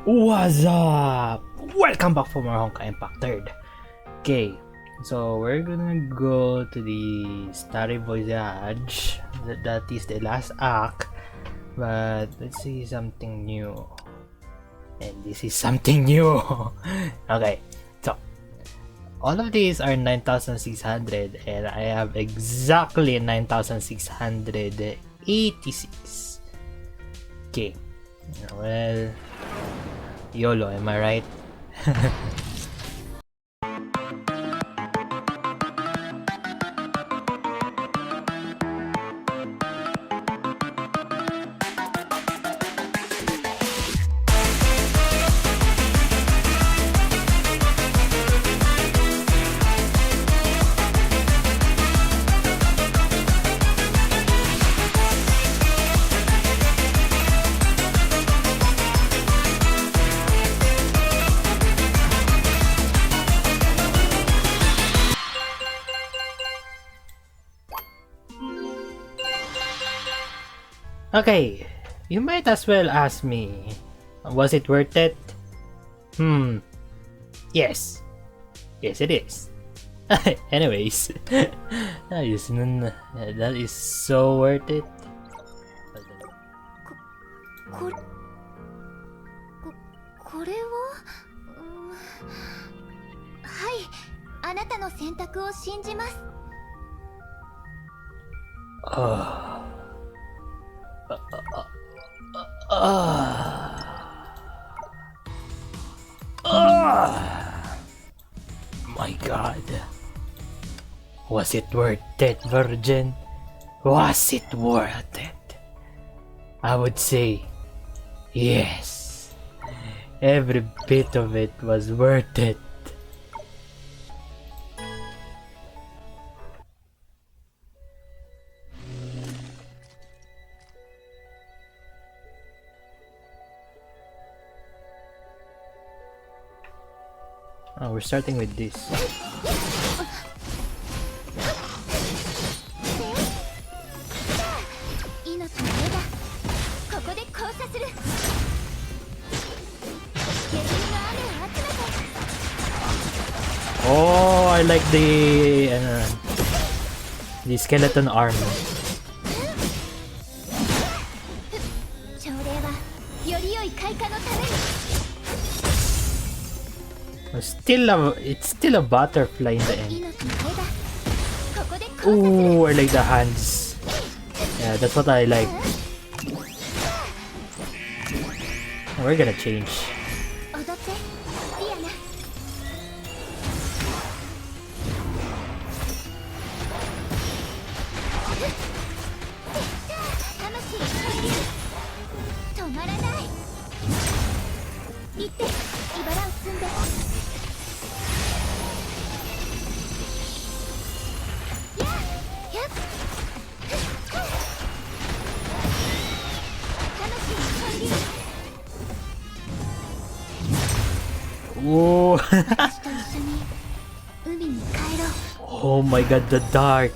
What's up? Welcome back for more Honkai Impact 3rd. Okay, so we're gonna go to the Starry Voyage. That is the last act. But let's see something new. And this is something new. Okay, so all of these are 9,600 and I have exactly 9,686. Okay, well, YOLO, am I right? Okay, you might as well ask me, was it worth it? Yes. Yes, it is. Anyways, that is so worth it. これは、はい、あなたの選択を信じます。My God, was it worth it, Vergen? Was it worth it? I would say yes. Every bit of it was worth it. Oh, we're starting with this. Oh, I like the skeleton arm. It's still a butterfly in the end. Ooh, I like the hands. Yeah, that's what I like. We're gonna change. Whoa. Oh my God, the dark.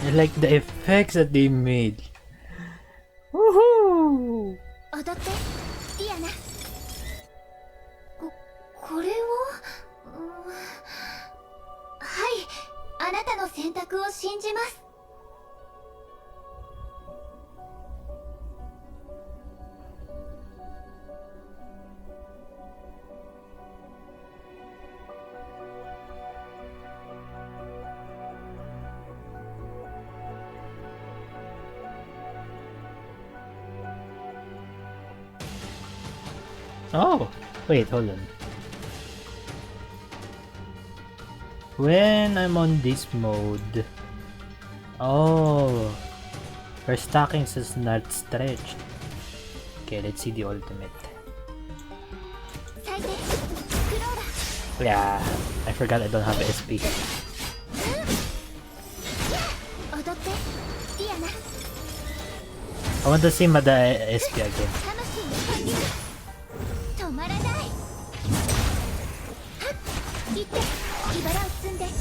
I like the effects that they made. Woohoo! これは、はい、あなたの選択を信じます。Oh, wait, hold on. When I'm on this mode, oh, her stockings is not stretched. Okay, let's see the ultimate. Yeah, I forgot I don't have SP. 踊ってディアナ I want to see Mada SP again. 魂の本流止まらないはっ行って茨を積んでやっ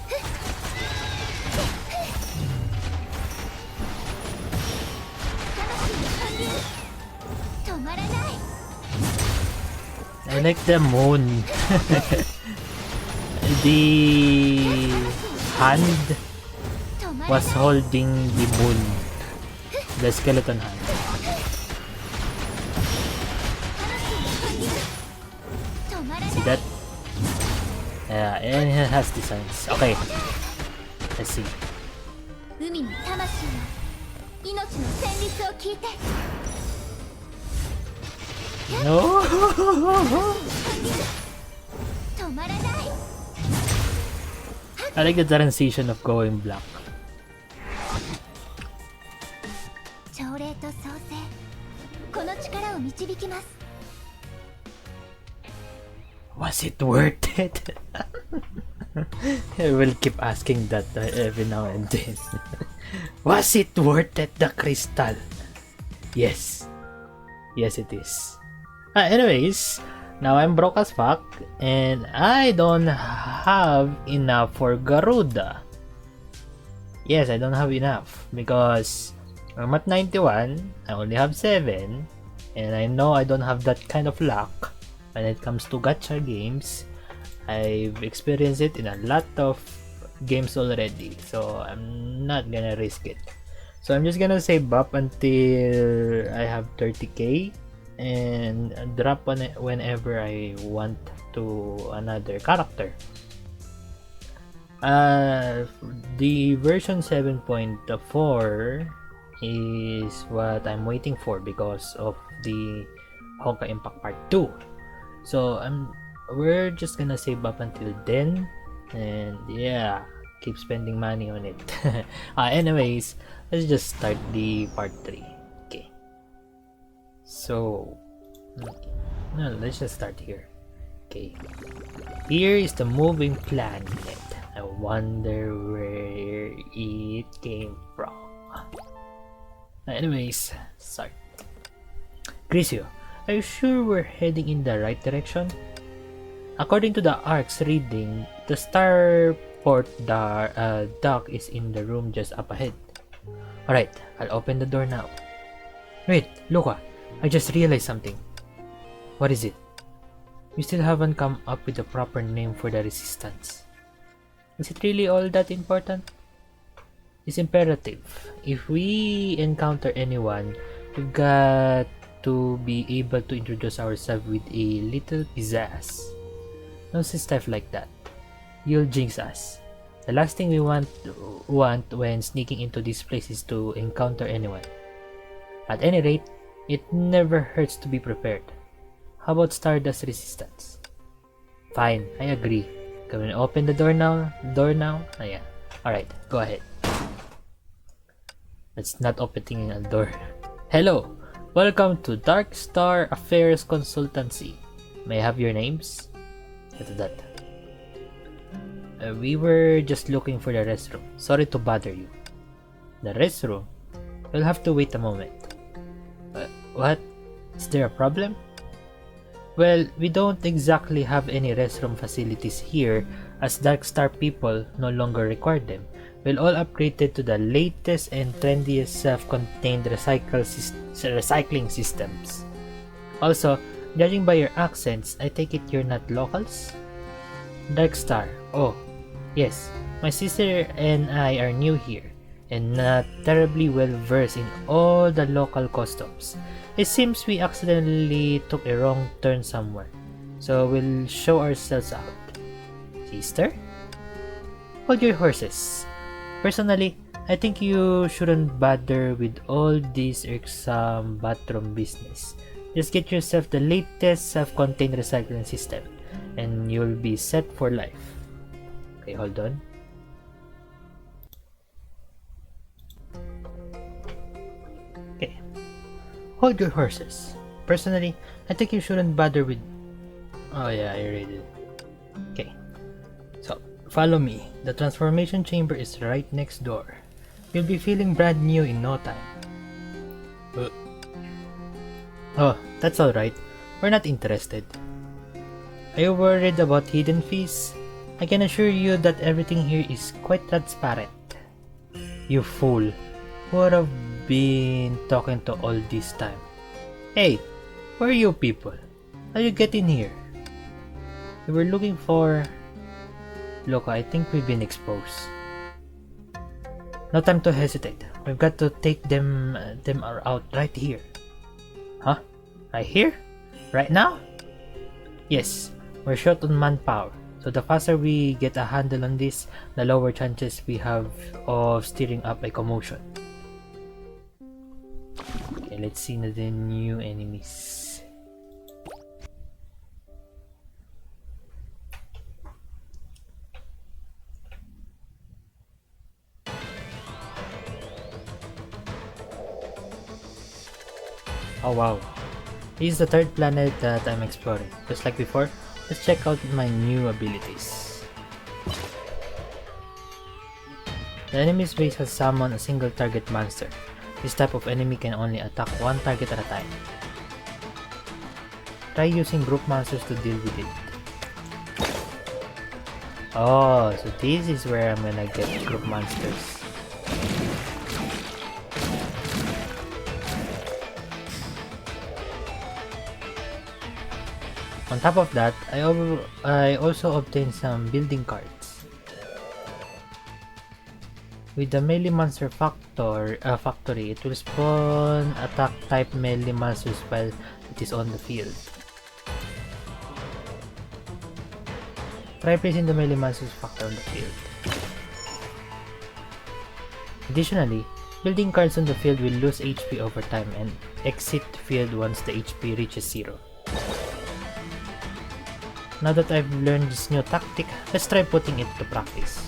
ふっ魂の本流止まらない I like the moon. The hand 止まら was ない holding the moon. The skeleton hand. 止まらない See that? Yeah, and it has designs. Okay. Let's see. 海の魂の命の旋律を聞いて No! 止まらない I like the transition of going black. 朝礼と創生この力を導きます Was it worth it? I will keep asking that every now and then. Was it worth it, the crystal? Yes. Yes, it is. Anyways, now I'm broke as fuck, and I don't have enough for Garuda. Yes, I don't have enough, because I'm at 91, I only have 7, and I know I don't have that kind of luck when it comes to gacha games. I've experienced it in a lot of games already, so I'm not gonna risk it. So I'm just gonna save up until I have 30k and drop on it whenever I want to another character. The version 7.4 is what I'm waiting for because of the Honkai Impact Part 2. So we're just gonna save up until then, and yeah, keep spending money on it. Anyways, let's just start the part 3. Okay. So, no, let's just start here. Okay. Here is the moving planet. I wonder where it came from. Anyways, start. Grisio, are you sure we're heading in the right direction? According to the ARC's reading, the starport dock is in the room just up ahead. Alright, I'll open the door now. Wait, Luca, I just realized something. What is it? We still haven't come up with a proper name for the resistance. Is it really all that important? It's imperative. If we encounter anyone, we've got to be able to introduce ourselves with a little pizzazz. No stuff like that. You'll jinx us. The last thing we want when sneaking into this place is to encounter anyone. At any rate, it never hurts to be prepared. How about Stardust Resistance? Fine, I agree. Can we open the door now? Oh, yeah. Alright, go ahead. It's not opening a door. Hello! Welcome to Dark Star Affairs Consultancy. May I have your names? That. We were just looking for the restroom. Sorry to bother you. The restroom? You'll have to wait a moment. What? Is there a problem? Well, we don't exactly have any restroom facilities here, as Dark Star people no longer require them. We're all upgraded to the latest and trendiest self-contained recycling systems. Also, judging by your accents, I take it you're not locals? Dark Star. Oh, yes. My sister and I are new here, and not terribly well versed in all the local customs. It seems we accidentally took a wrong turn somewhere, so we'll show ourselves out. Sister? Hold your horses. Personally, I think you shouldn't bother with all this irksome bathroom business. Just get yourself the latest self-contained recycling system, and you'll be set for life. Okay, hold on. Okay. Hold your horses. Personally, I think you shouldn't bother with... Oh yeah, I read it. Okay. So, follow me. The transformation chamber is right next door. You'll be feeling brand new in no time. Oh, that's alright. We're not interested. Are you worried about hidden fees? I can assure you that everything here is quite transparent. You fool. Who would have been talking to all this time? Hey, where are you people? How you get in here? We were looking for... Look, I think we've been exposed. No time to hesitate. We've got to take them out right here. Huh? Right here? Right now? Yes, we're short on manpower. So the faster we get a handle on this, the lower chances we have of stirring up a commotion. Okay, let's see the new enemies. Oh wow. This is the third planet that I'm exploring. Just like before, let's check out my new abilities. The enemy's base has summoned a single target monster. This type of enemy can only attack one target at a time. Try using group monsters to deal with it. Oh, so this is where I'm gonna get group monsters. On top of that, I also obtained some building cards. With the melee monster factory, it will spawn attack type melee monsters while it is on the field. Try placing the melee monsters factor on the field. Additionally, building cards on the field will lose HP over time and exit field once the HP reaches 0. Now that I've learned this new tactic, let's try putting it to practice.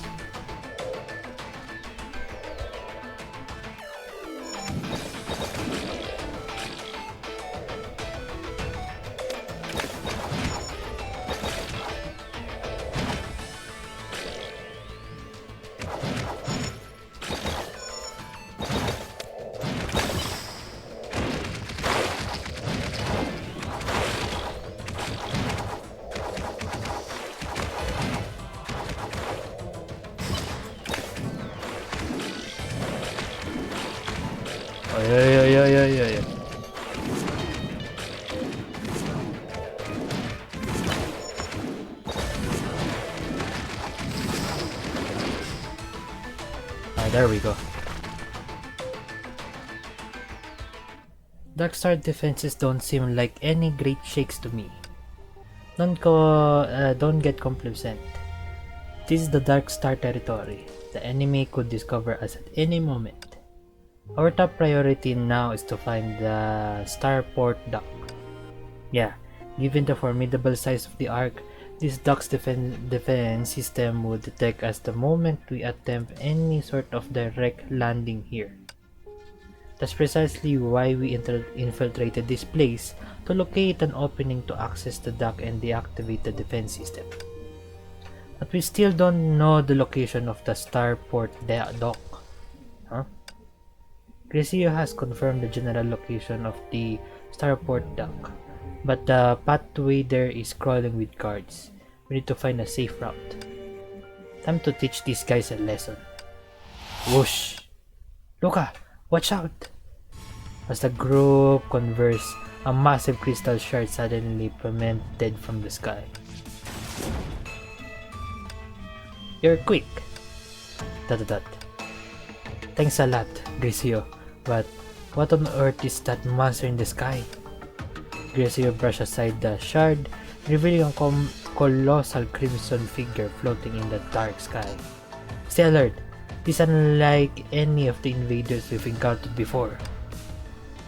Yeah. There we go. Dark Star defenses don't seem like any great shakes to me. Don't get complacent. This is the Dark Star territory. The enemy could discover us at any moment. Our top priority now is to find the starport dock. Yeah, given the formidable size of the Ark, this dock's defense system would detect us the moment we attempt any sort of direct landing here. That's precisely why we infiltrated this place, to locate an opening to access the dock and deactivate the defense system. But we still don't know the location of the starport dock. Huh? Grisio has confirmed the general location of the starport dock, but the pathway there is crawling with guards. We need to find a safe route. Time to teach these guys a lesson. Whoosh! Luca, watch out! As the group converse, a massive crystal shard suddenly plummeted from the sky. You're quick! ... Thanks a lot, Grisio, but what on earth is that monster in the sky? Grisio brushed aside the shard, revealing a colossal crimson figure floating in the dark sky. Stay alert! This is unlike any of the invaders we've encountered before.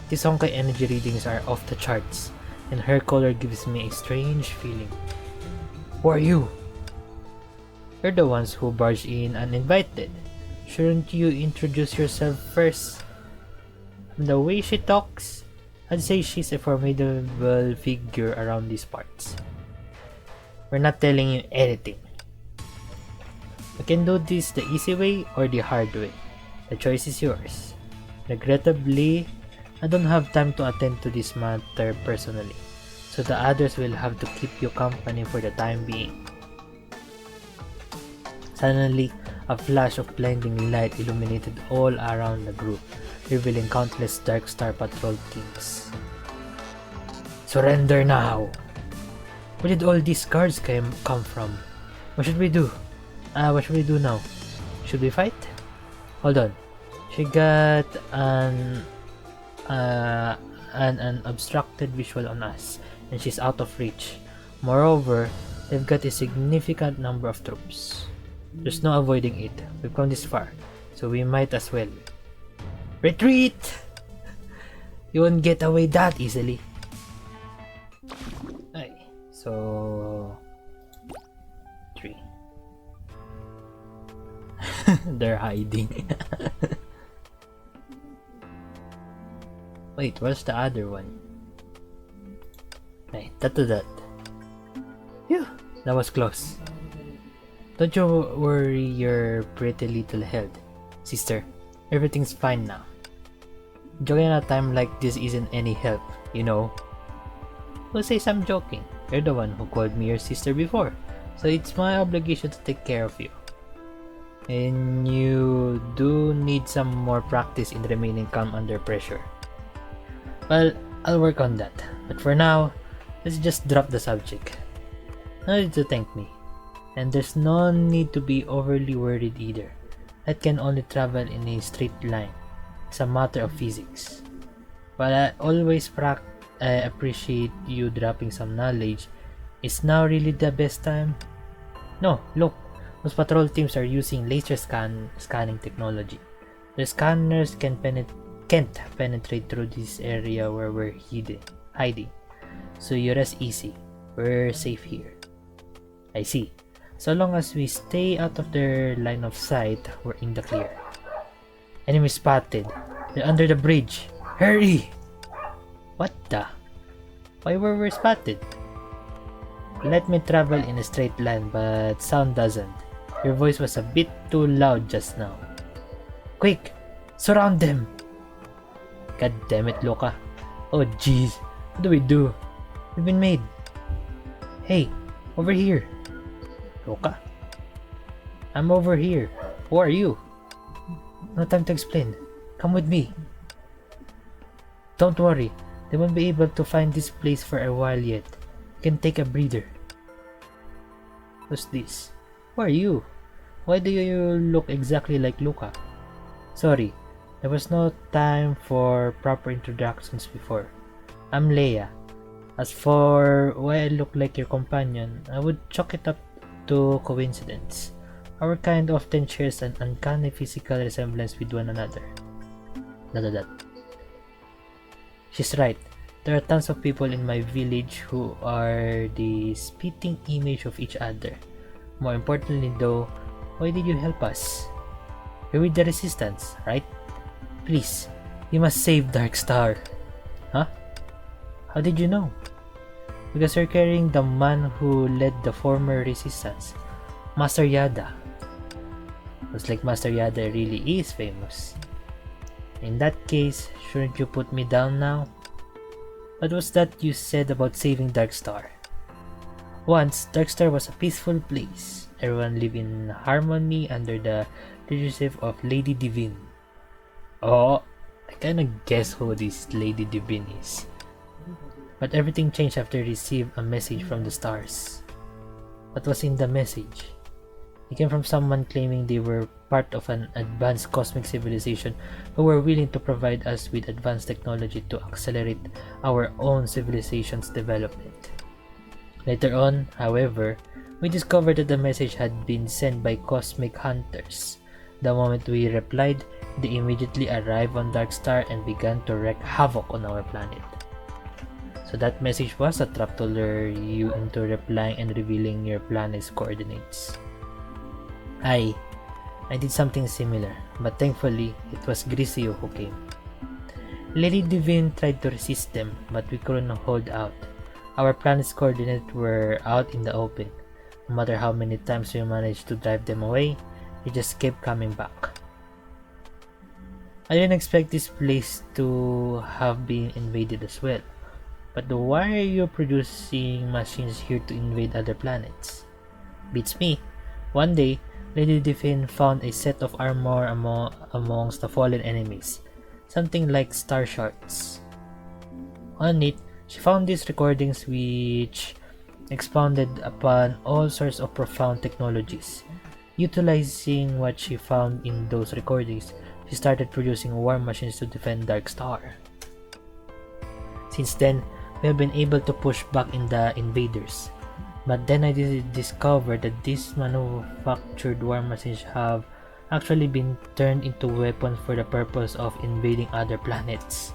These Honkai energy readings are off the charts, and her color gives me a strange feeling. Who are you? You're the ones who barged in uninvited. Shouldn't you introduce yourself first? The way she talks, I'd say she's a formidable figure around these parts. We're not telling you anything. We can do this the easy way or the hard way. The choice is yours. Regrettably, I don't have time to attend to this matter personally, so the others will have to keep you company for the time being. Suddenly, a flash of blinding light illuminated all around the group, revealing countless Dark Star Patrol teams. Surrender now! Where did all these guards come from? What should we do? What should we do now? Should we fight? Hold on. She got an obstructed visual on us, and she's out of reach. Moreover, they've got a significant number of troops. There's no avoiding it. We've come this far, so we might as well. Retreat! You won't get away that easily. Okay, so 3. They're hiding. Wait, where's the other one? Hey, that. Phew, that was close. Don't you worry your pretty little head, sister. Everything's fine now. Joking at a time like this isn't any help, you know. Who says I'm joking? You're the one who called me your sister before, so it's my obligation to take care of you. And you do need some more practice in remaining calm under pressure. Well, I'll work on that. But for now, let's just drop the subject. No need to thank me. And there's no need to be overly worried either. Light can only travel in a straight line. It's a matter of physics. While I always appreciate you dropping some knowledge, is now really the best time? No, look. Those patrol teams are using laser scanning technology. The scanners can't penetrate through this area where we're hiding. So you rest easy. We're safe here. I see. So long as we stay out of their line of sight, we're in the clear. Enemy spotted. They're under the bridge. Hurry! What the? Why were we spotted? Let me travel in a straight line, but sound doesn't. Your voice was a bit too loud just now. Quick! Surround them! God damn it, Luca. Oh jeez. What do we do? We've been made. Hey, over here. Luca? I'm over here. Who are you? No time to explain. Come with me. Don't worry. They won't be able to find this place for a while yet. You can take a breather. Who's this? Who are you? Why do you look exactly like Luca? Sorry, there was no time for proper introductions before. I'm Leia. As for why I look like your companion, I would chalk it up to coincidence. Our kind often shares an uncanny physical resemblance with one another. She's right. There are tons of people in my village who are the spitting image of each other. More importantly though, why did you help us? You're with the Resistance, right? Please, you must save Dark Star. Huh? How did you know? Because you're carrying the man who led the former Resistance, Master Yada. Looks like Master Yada really is famous. In that case, shouldn't you put me down now? What was that you said about saving Dark Star? Once, Dark Star was a peaceful place. Everyone lived in harmony under the leadership of Lady Divine. Oh, I kinda guess who this Lady Divine is. But everything changed after I received a message from the stars. What was in the message? It came from someone claiming they were part of an advanced cosmic civilization who were willing to provide us with advanced technology to accelerate our own civilization's development. Later on, however, we discovered that the message had been sent by cosmic hunters. The moment we replied, they immediately arrived on Dark Star and began to wreak havoc on our planet. So that message was a trap to lure you into replying and revealing your planet's coordinates. I did something similar, but thankfully, it was Grisio who came. Lady Divine tried to resist them, but we couldn't hold out. Our planet's coordinates were out in the open. No matter how many times we managed to drive them away, they just kept coming back. I didn't expect this place to have been invaded as well. But why are you producing machines here to invade other planets? Beats me. One day, Lady Divine found a set of armor amongst the fallen enemies. Something like star shards. On it, she found these recordings which expounded upon all sorts of profound technologies. Utilizing what she found in those recordings, she started producing war machines to defend Dark Star. Since then, we have been able to push back in the invaders. But then I discovered that these manufactured war machines have actually been turned into weapons for the purpose of invading other planets.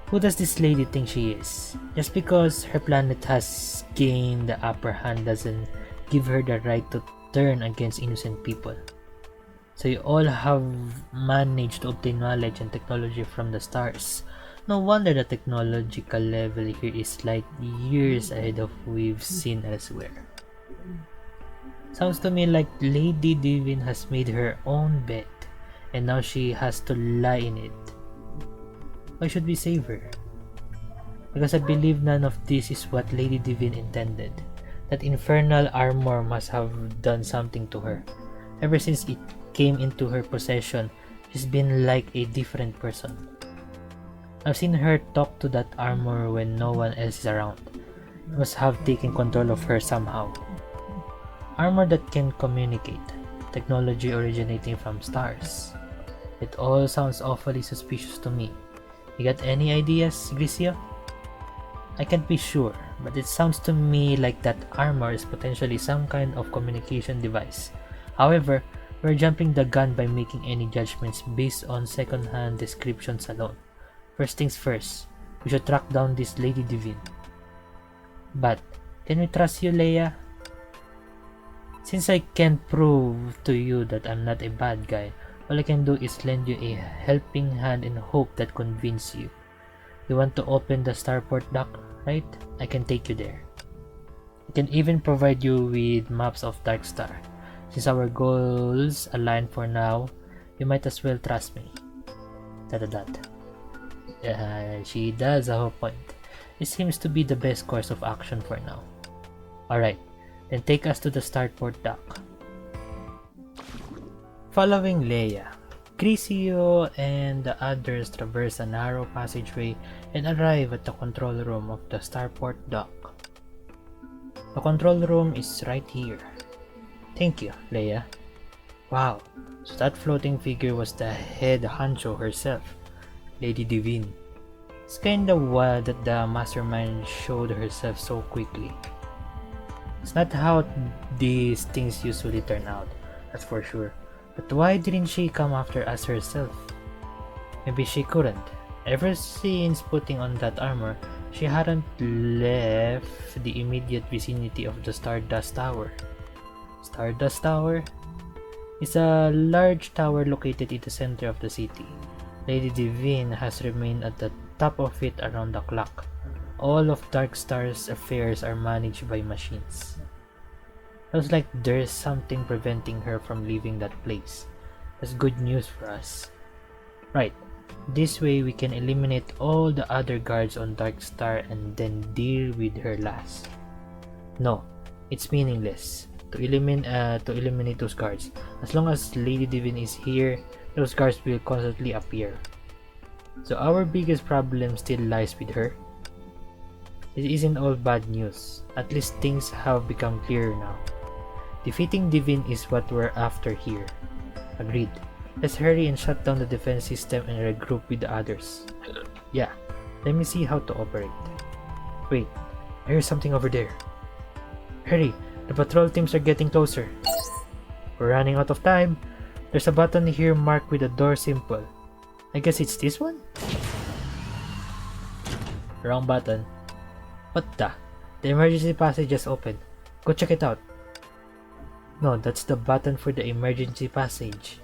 Who does this lady think she is? Just because her planet has gained the upper hand doesn't give her the right to turn against innocent people. So you all have managed to obtain knowledge and technology from the stars. No wonder the technological level here is like years ahead of what we've seen elsewhere. Sounds to me like Lady Divine has made her own bed, and now she has to lie in it. Why should we save her? Because I believe none of this is what Lady Divine intended. That infernal armor must have done something to her. Ever since it came into her possession, she's been like a different person. I've seen her talk to that armor when no one else is around. It must have taken control of her somehow. Armor that can communicate, technology originating from stars. It all sounds awfully suspicious to me. You got any ideas, Grisio? I can't be sure, but it sounds to me like that armor is potentially some kind of communication device. However, we're jumping the gun by making any judgments based on second-hand descriptions alone. First things first, we should track down this Lady Divine. But, can we trust you, Leia? Since I can't prove to you that I'm not a bad guy, all I can do is lend you a helping hand and hope that convince you. You want to open the starport dock, right? I can take you there. I can even provide you with maps of Dark Star. Since our goals align for now, you might as well trust me. She does have a point. It seems to be the best course of action for now. Alright, then take us to the starport dock. Following Leia, Grisio and the others traverse a narrow passageway and arrive at the control room of the starport dock. The control room is right here. Thank you, Leia. Wow, so that floating figure was the head honcho herself, Lady Divine. It's kinda wild that the mastermind showed herself so quickly. It's not how these things usually turn out, that's for sure. But why didn't she come after us herself? Maybe she couldn't. Ever since putting on that armor, she hadn't left the immediate vicinity of the Stardust Tower. Stardust Tower is a large tower located in the center of the city. Lady Divine has remained at the top of it around the clock. All of Dark Star's affairs are managed by machines. Looks like there's something preventing her from leaving that place. That's good news for us. Right, this way we can eliminate all the other guards on Dark Star and then deal with her last. No, it's meaningless to eliminate those guards. As long as Lady Divine is here, those guards will constantly appear. So our biggest problem still lies with her. It isn't all bad news. At least things have become clearer now. Defeating Divine is what we're after here. Agreed. Let's hurry and shut down the defense system and regroup with the others. Yeah, let me see how to operate. Wait, I hear something over there. Hurry, the patrol teams are getting closer. We're running out of time. There's a button here marked with a door symbol. I guess it's this one? Wrong button. What the? The emergency passage just opened. Go check it out. No, that's the button for the emergency passage.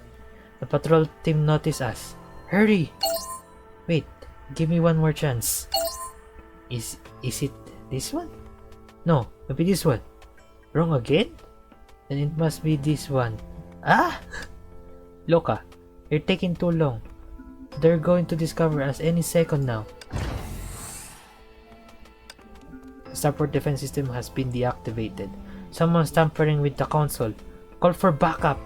The patrol team noticed us. Hurry! Wait, give me one more chance. Is it this one? No, maybe this one. Wrong again? Then it must be this one. Ah! Loka, you're taking too long. They're going to discover us any second now. The starport defense system has been deactivated. Someone's tampering with the console. Call for backup.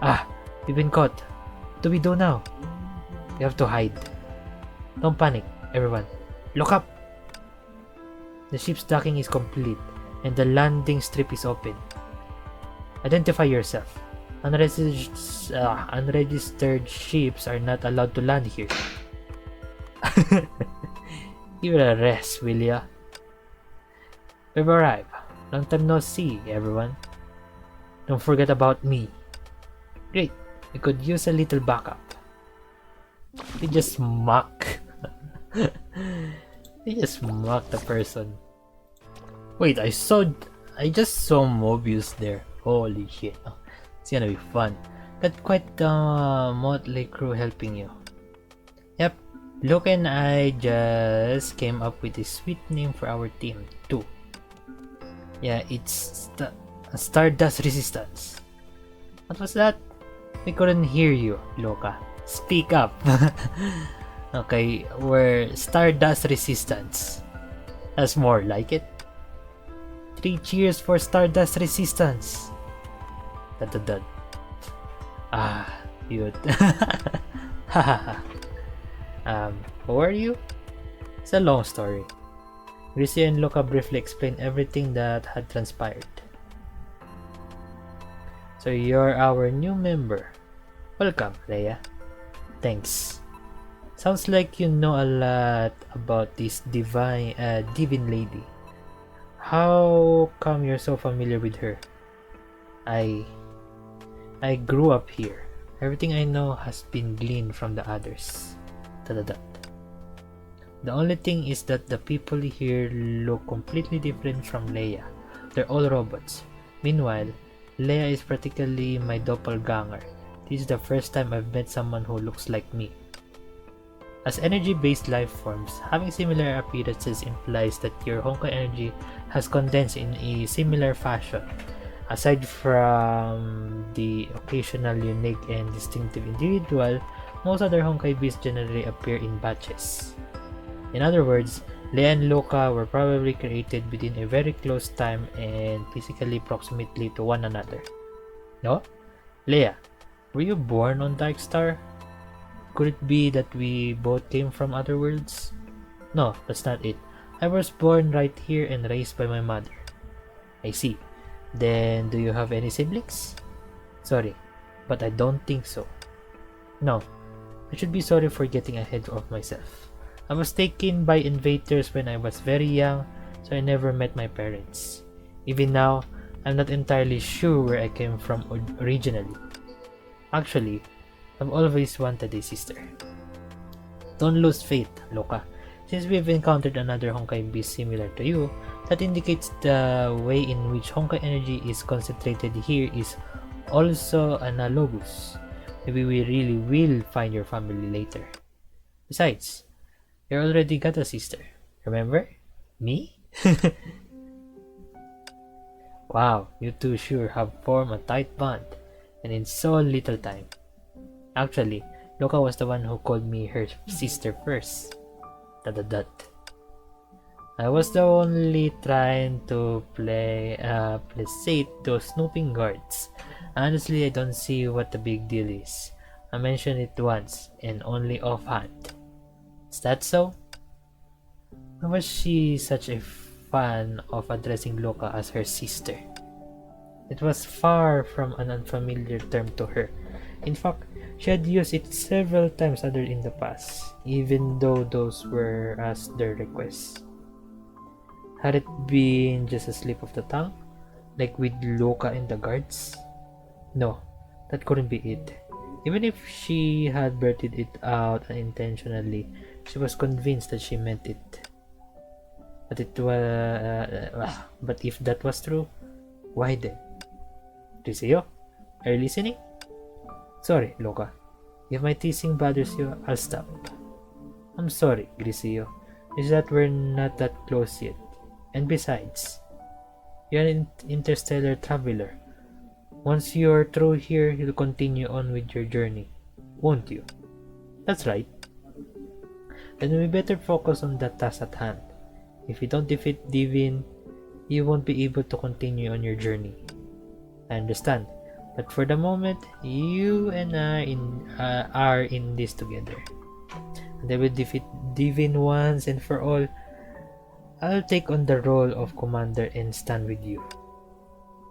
Ah, we've been caught. What do we do now? We have to hide. Don't panic, everyone. Look up! The ship's docking is complete, and the landing strip is open. Identify yourself. Unregistered ships are not allowed to land here. Give it a rest, will ya? We've arrived. Long time no see, everyone. Don't forget about me. Great, we could use a little backup. We just mock. We just mock the person. Wait, I just saw Mobius there. Holy shit. Oh, it's gonna be fun. Got quite the motley crew helping you. Yep, Luke and I just came up with a sweet name for our team too. Yeah, it's Stardust Resistance. What was that? We couldn't hear you, Loka. Speak up. Okay, we're Stardust Resistance. That's more like it. 3 cheers for Stardust Resistance. Dot. Ah, cute. Who are you? It's a long story. Risi and Loka briefly explained everything that had transpired. So you're our new member. Welcome, Leia. Thanks. Sounds like you know a lot about this divine lady. How come you're so familiar with her? I grew up here. Everything I know has been gleaned from the others. The only thing is that the people here look completely different from Leia. They're all robots. Meanwhile, Leia is practically my doppelganger. This is the first time I've met someone who looks like me. As energy-based life forms, having similar appearances implies that your Honkai energy has condensed in a similar fashion. Aside from the occasional unique and distinctive individual, most other Honkai beasts generally appear in batches. In other words, Leia and Loka were probably created within a very close time and physically proximately to one another. No? Leia, were you born on Dark Star? Could it be that we both came from other worlds? No, that's not it. I was born right here and raised by my mother. I see. Then, do you have any siblings? Sorry, but I don't think so. No, I should be sorry for getting ahead of myself. I was taken by invaders when I was very young, so I never met my parents. Even now, I'm not entirely sure where I came from originally. Actually, I've always wanted a sister. Don't lose faith, Loka. Since we've encountered another Honkai beast similar to you, that indicates the way in which Honkai energy is concentrated here is also analogous. Maybe we really will find your family later. Besides, you already got a sister, remember? Me? Wow, you two sure have formed a tight bond, and in so little time. Actually, Loka was the one who called me her sister first. I was the only trying to placate those snooping guards. Honestly, I don't see what the big deal is. I mentioned it once, and only offhand. Is that so? Why was she such a fan of addressing Loka as her sister? It was far from an unfamiliar term to her. In fact, she had used it several times other in the past, even though those were as their requests. Had it been just a slip of the tongue, like with Loka and the guards? No, that couldn't be it. Even if she had blurted it out unintentionally, she was convinced that she meant it. But if that was true, why then? Rizio, are you listening? Sorry, Loka. If my teasing bothers you, I'll stop. I'm sorry, Grisio. It's that we're not that close yet. And besides, you're an interstellar traveler. Once you're through here, you'll continue on with your journey, won't you? That's right. Then we better focus on the task at hand. If you don't defeat Divin, you won't be able to continue on your journey. I understand, but for the moment, you and I are in this together. And I will defeat Divin once and for all. I'll take on the role of commander and stand with you.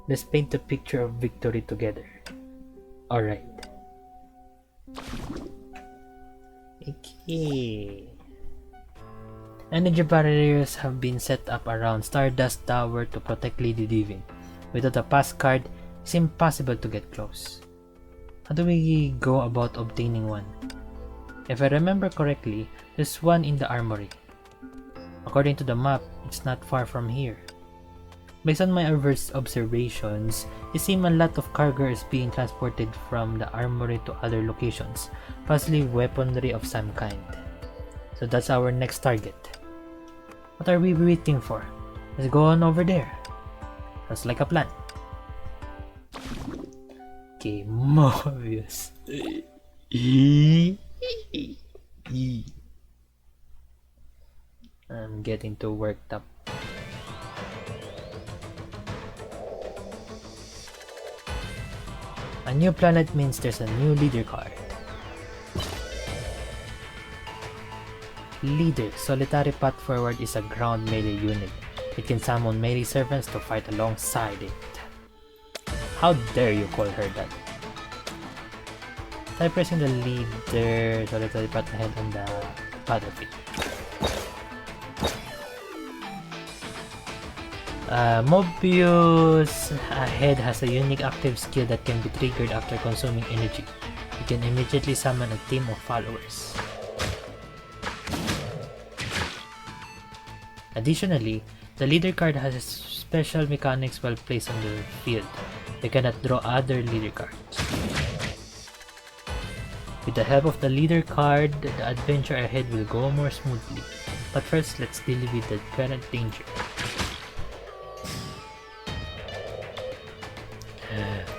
Let's paint a picture of victory together. Alright. Okay. Energy barriers have been set up around Stardust Tower to protect Lady Divine. Without a pass card, it's impossible to get close. How do we go about obtaining one? If I remember correctly, there's one in the armory. According to the map, it's not far from here. Based on my observations, it seems a lot of cargo is being transported from the armory to other locations, possibly weaponry of some kind. So that's our next target. What are we waiting for? Let's go on over there. That's like a plan. Okay, Mobius. I'm getting too worked up. A new planet means there's a new leader card. Leader, solitary path forward is a ground melee unit. It can summon melee servants to fight alongside it. How dare you call her that? Try pressing the leader solitary path ahead on the battlefield. Mobius ahead has a unique active skill that can be triggered after consuming energy. You can immediately summon a team of followers. Additionally, the leader card has special mechanics while placed on the field. They cannot draw other leader cards. With the help of the leader card, the adventure ahead will go more smoothly. But first, let's deal with the current danger.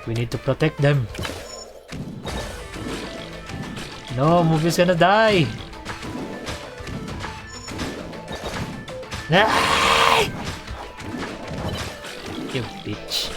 We need to protect them. No, Mobius gonna die. Ah! You bitch.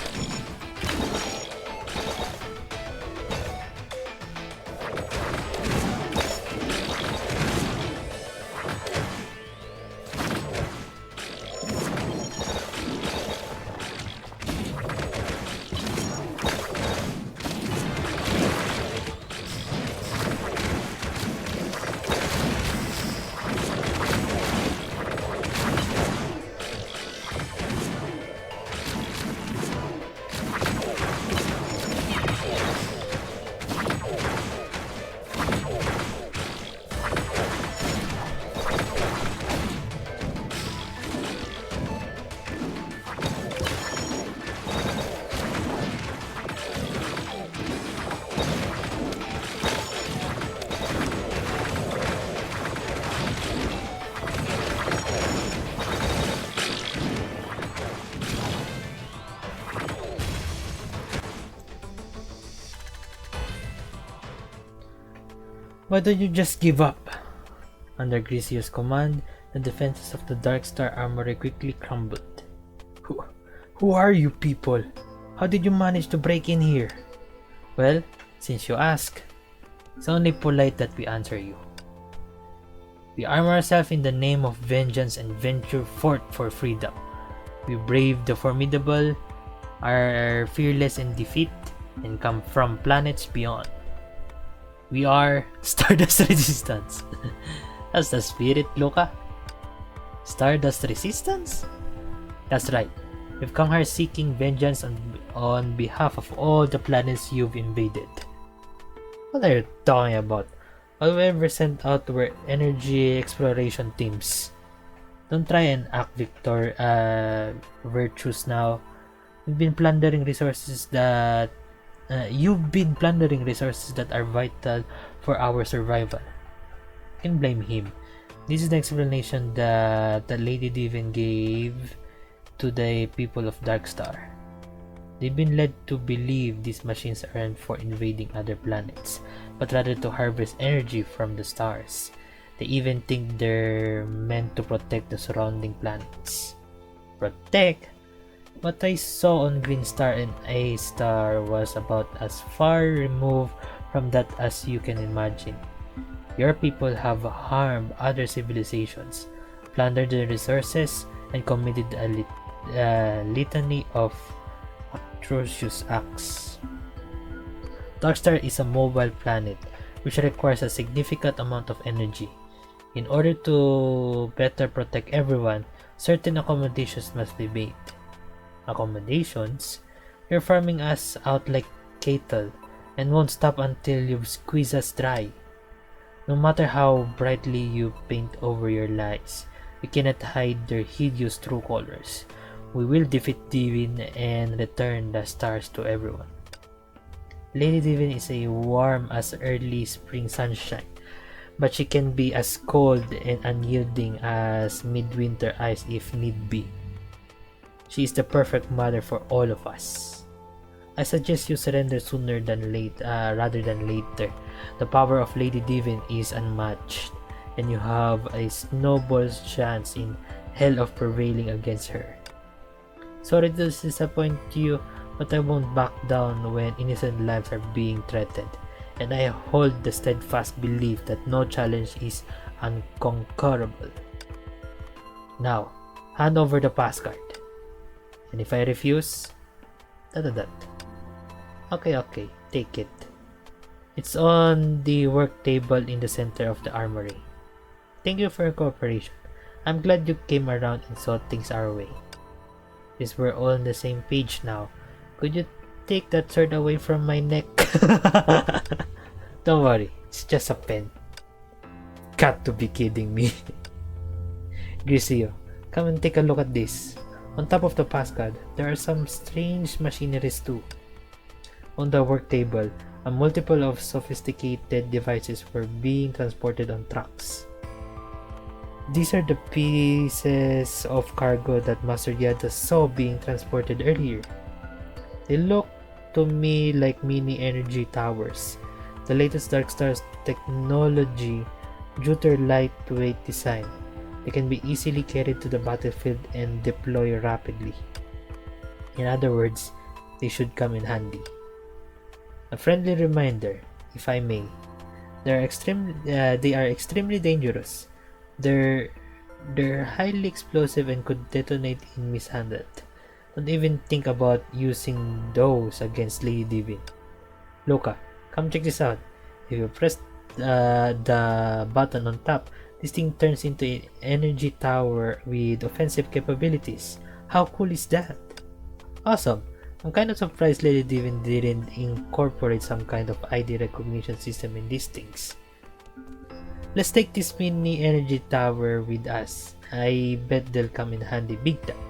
Why don't you just give up? Under Grisio's command, the defenses of the Dark Star Armory quickly crumbled. Who are you people? How did you manage to break in here? Well, since you ask, it's only polite that we answer you. We arm ourselves in the name of vengeance and venture forth for freedom. We brave the formidable, are fearless in defeat, and come from planets beyond. We are Stardust Resistance. That's the spirit, Luca. Stardust Resistance? That's right. We've come here seeking vengeance on behalf of all the planets you've invaded. What are you talking about? All we ever sent out were energy exploration teams. Don't try and act virtuous now. You've been plundering resources that are vital for our survival. You can blame him. This is the explanation that the Lady Divine gave to the people of Darkstar. They've been led to believe these machines aren't for invading other planets, but rather to harvest energy from the stars. They even think they're meant to protect the surrounding planets. Protect? What I saw on Green Star and A Star was about as far removed from that as you can imagine. Your people have harmed other civilizations, plundered their resources, and committed a litany of atrocious acts. Darkstar is a mobile planet which requires a significant amount of energy. In order to better protect everyone, certain accommodations must be made. Accommodations? You're farming us out like cattle and won't stop until you've squeezed us dry. No matter how brightly you paint over your lies, we cannot hide their hideous true colors. We will defeat Divine and return the stars to everyone. Lady Divine is as warm as early spring sunshine, but she can be as cold and unyielding as midwinter ice if need be. She is the perfect mother for all of us. I suggest you surrender sooner than rather than later. The power of Lady Divine is unmatched, and you have a snowball's chance in hell of prevailing against her. Sorry to disappoint you, but I won't back down when innocent lives are being threatened, and I hold the steadfast belief that no challenge is unconquerable. Now, hand over the pass card. And if I refuse, Okay, take it. It's on the work table in the center of the armory. Thank you for your cooperation. I'm glad you came around and saw things our way. Since we're all on the same page now, could you take that sword away from my neck? Don't worry, it's just a pen. Got to be kidding me. Grisio, come and take a look at this. On top of the pass card, there are some strange machineries too. On the work table, a multiple of sophisticated devices were being transported on trucks. These are the pieces of cargo that Master Yada saw being transported earlier. They look to me like mini energy towers, the latest Darkstar's technology due to their lightweight design. They can be easily carried to the battlefield and deploy rapidly. In other words, they should come in handy. A friendly reminder, if I may, they are extremely dangerous. They're highly explosive and could detonate in mishandled. Don't even think about using those against Lady Divine. Loka, come check this out. If you press the button on top, this thing turns into an energy tower with offensive capabilities. How cool is that? Awesome! I'm kind of surprised Lady Divine didn't incorporate some kind of ID recognition system in these things. Let's take this mini energy tower with us. I bet they'll come in handy big time.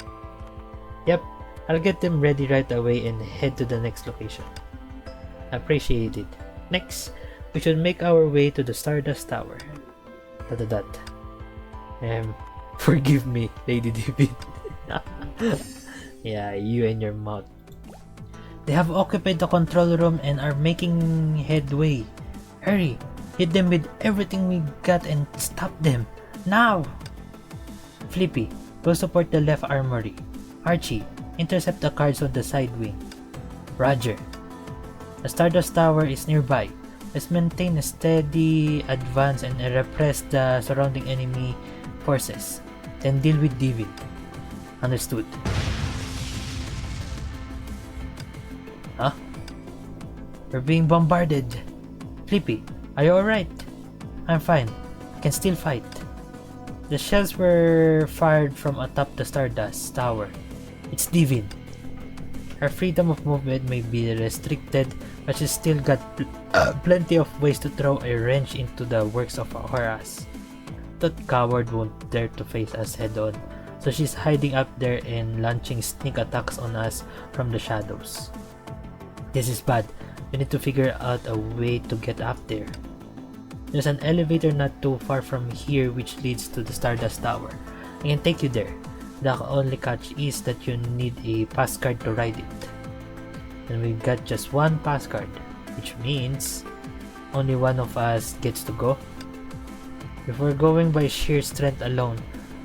Yep, I'll get them ready right away and head to the next location. Appreciate it. Next, we should make our way to the Stardust Tower. Forgive me, Lady Divine. Yeah, you and your mouth. They have occupied the control room and are making headway. Hurry, hit them with everything we got and stop them. Now! Flippy, go support the left armory. Archie, intercept the guards on the side wing. Roger. The Stardust Tower is nearby. Let's maintain a steady advance and repress the surrounding enemy forces. Then deal with Divine. Understood. Huh? We're being bombarded. Flippy, are you alright? I'm fine. I can still fight. The shells were fired from atop the Stardust Tower. It's Divine. Her freedom of movement may be restricted, but she's still got plenty of ways to throw a wrench into the works of our ass. That coward won't dare to face us head on, so she's hiding up there and launching sneak attacks on us from the shadows. This is bad. We need to figure out a way to get up there. There's an elevator not too far from here which leads to the Stardust Tower. I can take you there. The only catch is that you need a pass card to ride it. And we've got just one pass card, which means only one of us gets to go. If we're going by sheer strength alone,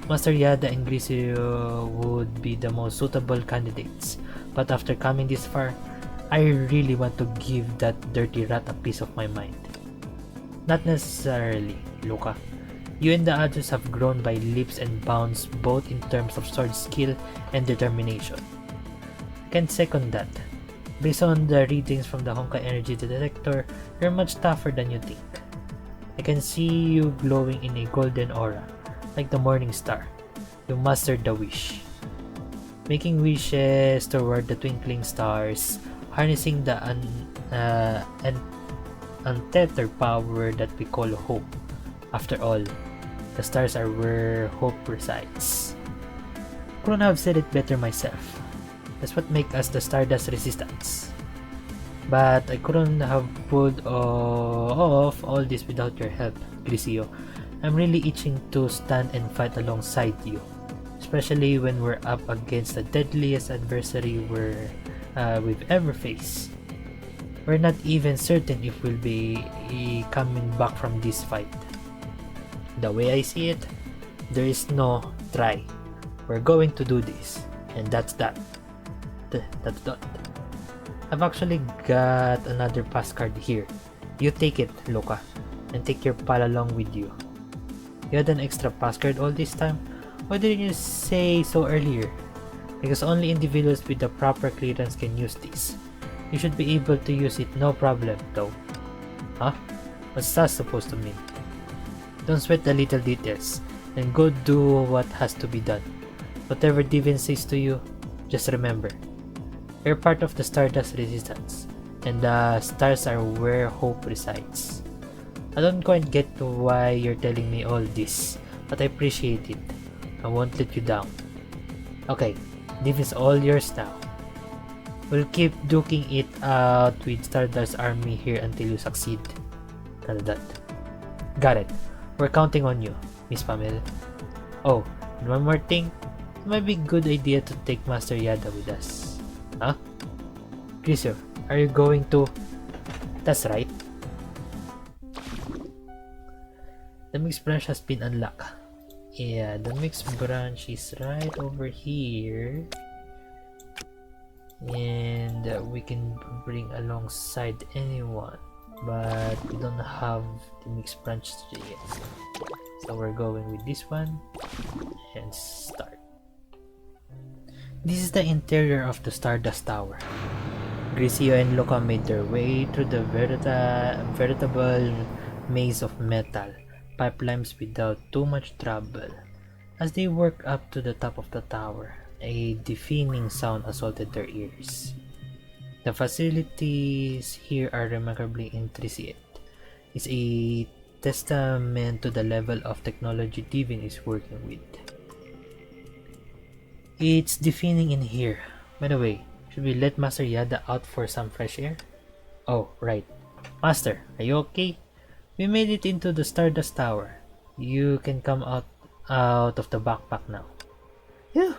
Master Yada and Grisio would be the most suitable candidates. But after coming this far, I really want to give that dirty rat a piece of my mind. Not necessarily, Luca. You and the others have grown by leaps and bounds both in terms of sword skill and determination. I can second that. Based on the readings from the Honkai energy detector, you're much tougher than you think. I can see you glowing in a golden aura, like the morning star. You mastered the wish. Making wishes toward the twinkling stars, harnessing the untethered power that we call hope. After all, the stars are where hope resides. Couldn't have said it better myself. That's what makes us the Stardust Resistance. But I couldn't have pulled off all this without your help, Grisio. I'm really itching to stand and fight alongside you, especially when we're up against the deadliest adversary we've ever faced. We're not even certain if we'll be coming back from this fight. The way I see it, there is no try. We're going to do this, and that's that. That's that. I've actually got another pass card here. You take it, Luca, and take your pal along with you. You had an extra pass card all this time? Why didn't you say so earlier? Because only individuals with the proper clearance can use this. You should be able to use it no problem though. Huh? What's that supposed to mean? Don't sweat the little details and go do what has to be done. Whatever Divin says to you, just remember, you're part of the Stardust Resistance, and the stars are where hope resides. I don't quite get why you're telling me all this, but I appreciate it. I won't let you down. Okay, Divin's all yours now. We'll keep duking it out with Stardust Army here until you succeed. Got it. We're counting on you, Miss Pamela. Oh, and one more thing. It might be a good idea to take Master Yada with us. Huh? Grisio, are you going to... That's right. The mixed branch has been unlocked. Yeah, the mixed branch is right over here. And we can bring alongside anyone. But we don't have the mixed branch yet. So we're going with this one. And start. This is the interior of the Stardust Tower. Grisio and Luca made their way through the veritable maze of metal pipelines without too much trouble. As they worked up to the top of the tower, a deafening sound assaulted their ears. The facilities here are remarkably intricate. It's a testament to the level of technology Divin is working with. It's deafening in here. By the way, should we let Master Yada out for some fresh air? Oh, right. Master, are you okay? We made it into the Stardust Tower. You can come out of the backpack now. Phew!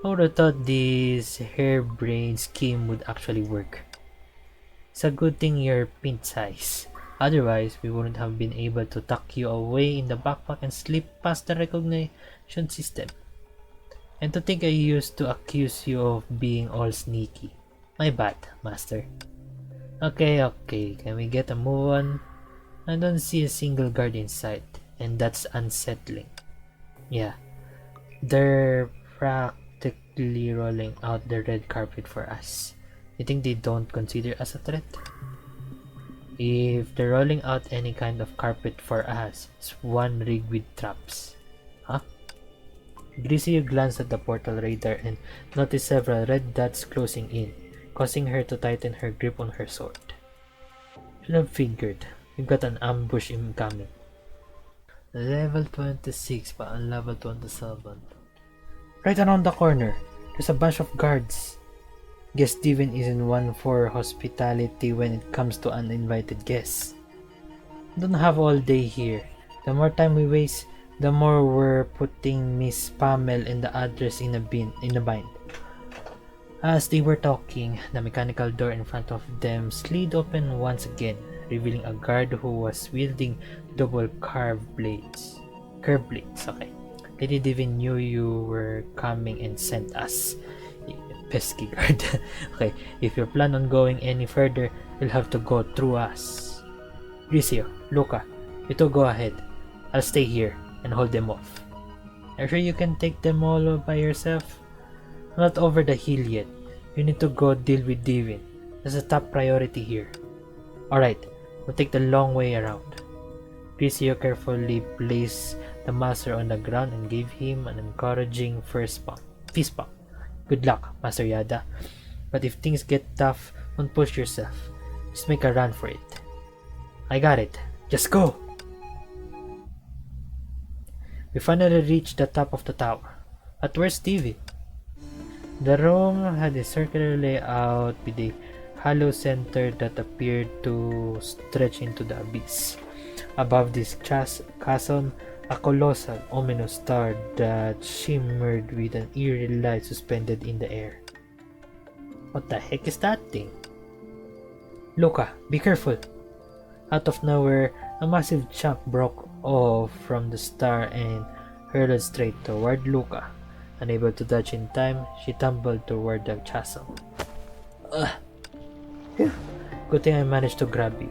I would have thought this harebrained scheme would actually work. It's a good thing you're pint size. Otherwise, we wouldn't have been able to tuck you away in the backpack and slip past the recognition system. And to think I used to accuse you of being all sneaky. My bad, Master. Okay, can we get a move on? I don't see a single guard in sight, and that's unsettling. Yeah, they're practically rolling out the red carpet for us. You think they don't consider us a threat? If they're rolling out any kind of carpet for us, it's one rigged with traps. Huh? Grisio glanced at the portal radar and noticed several red dots closing in, causing her to tighten her grip on her sword. Should have figured. We've got an ambush incoming. Level 26 pa ang level 27. Right around the corner, there's a bunch of guards. Guess Steven isn't one for hospitality when it comes to uninvited guests. Don't have all day here. The more time we waste, the more we're putting Miss Pamel and the others in a bind. As they were talking, the mechanical door in front of them slid open once again, revealing a guard who was wielding double curved blades. Curved blades, okay. They didn't even knew you were coming and sent us. Pesky guard. Okay, if you plan on going any further, you'll have to go through us. Grisio, Luca, you two go ahead. I'll stay here and hold them off. Are you sure you can take them all by yourself? Not over the hill yet. You need to go deal with Divin. That's a top priority here. Alright, we'll take the long way around. Grisio carefully placed the master on the ground and gave him an encouraging fist bump. Good luck, Master Yada. But if things get tough, don't push yourself. Just make a run for it. I got it. Just go! We finally reached the top of the tower. But where's Stevie? The room had a circular layout with a hollow center that appeared to stretch into the abyss. Above this chasm, a colossal, ominous star that shimmered with an eerie light suspended in the air. What the heck is that thing? Luca, be careful! Out of nowhere, a massive chunk broke off from the star and hurled straight toward Luca. Unable to dodge in time, she tumbled toward the chasm. Good thing I managed to grab you.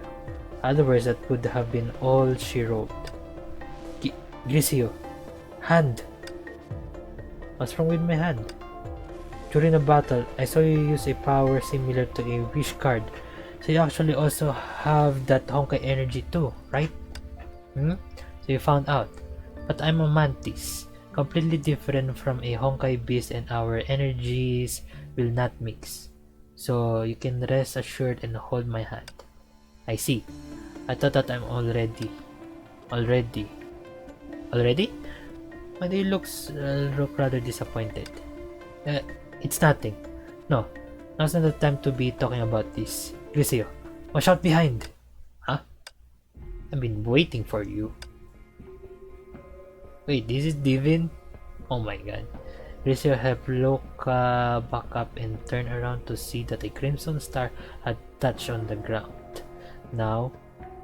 Otherwise, that would have been all she wrote. Grisio, hand! What's wrong with my hand? During the battle, I saw you use a power similar to a wish card. So you actually also have that Honkai energy too, right? So you found out. But I'm a mantis. Completely different from a Honkai beast, and our energies will not mix. So you can rest assured and hold my hand. I see. I thought that I'm already? Why do you look rather disappointed? It's nothing. No, now's not the time to be talking about this. Grisio, watch out behind! Huh? I've been waiting for you. Wait, this is Divin? Oh my god. Grisio helped Luca back up and turn around to see that a crimson star had touched on the ground. Now,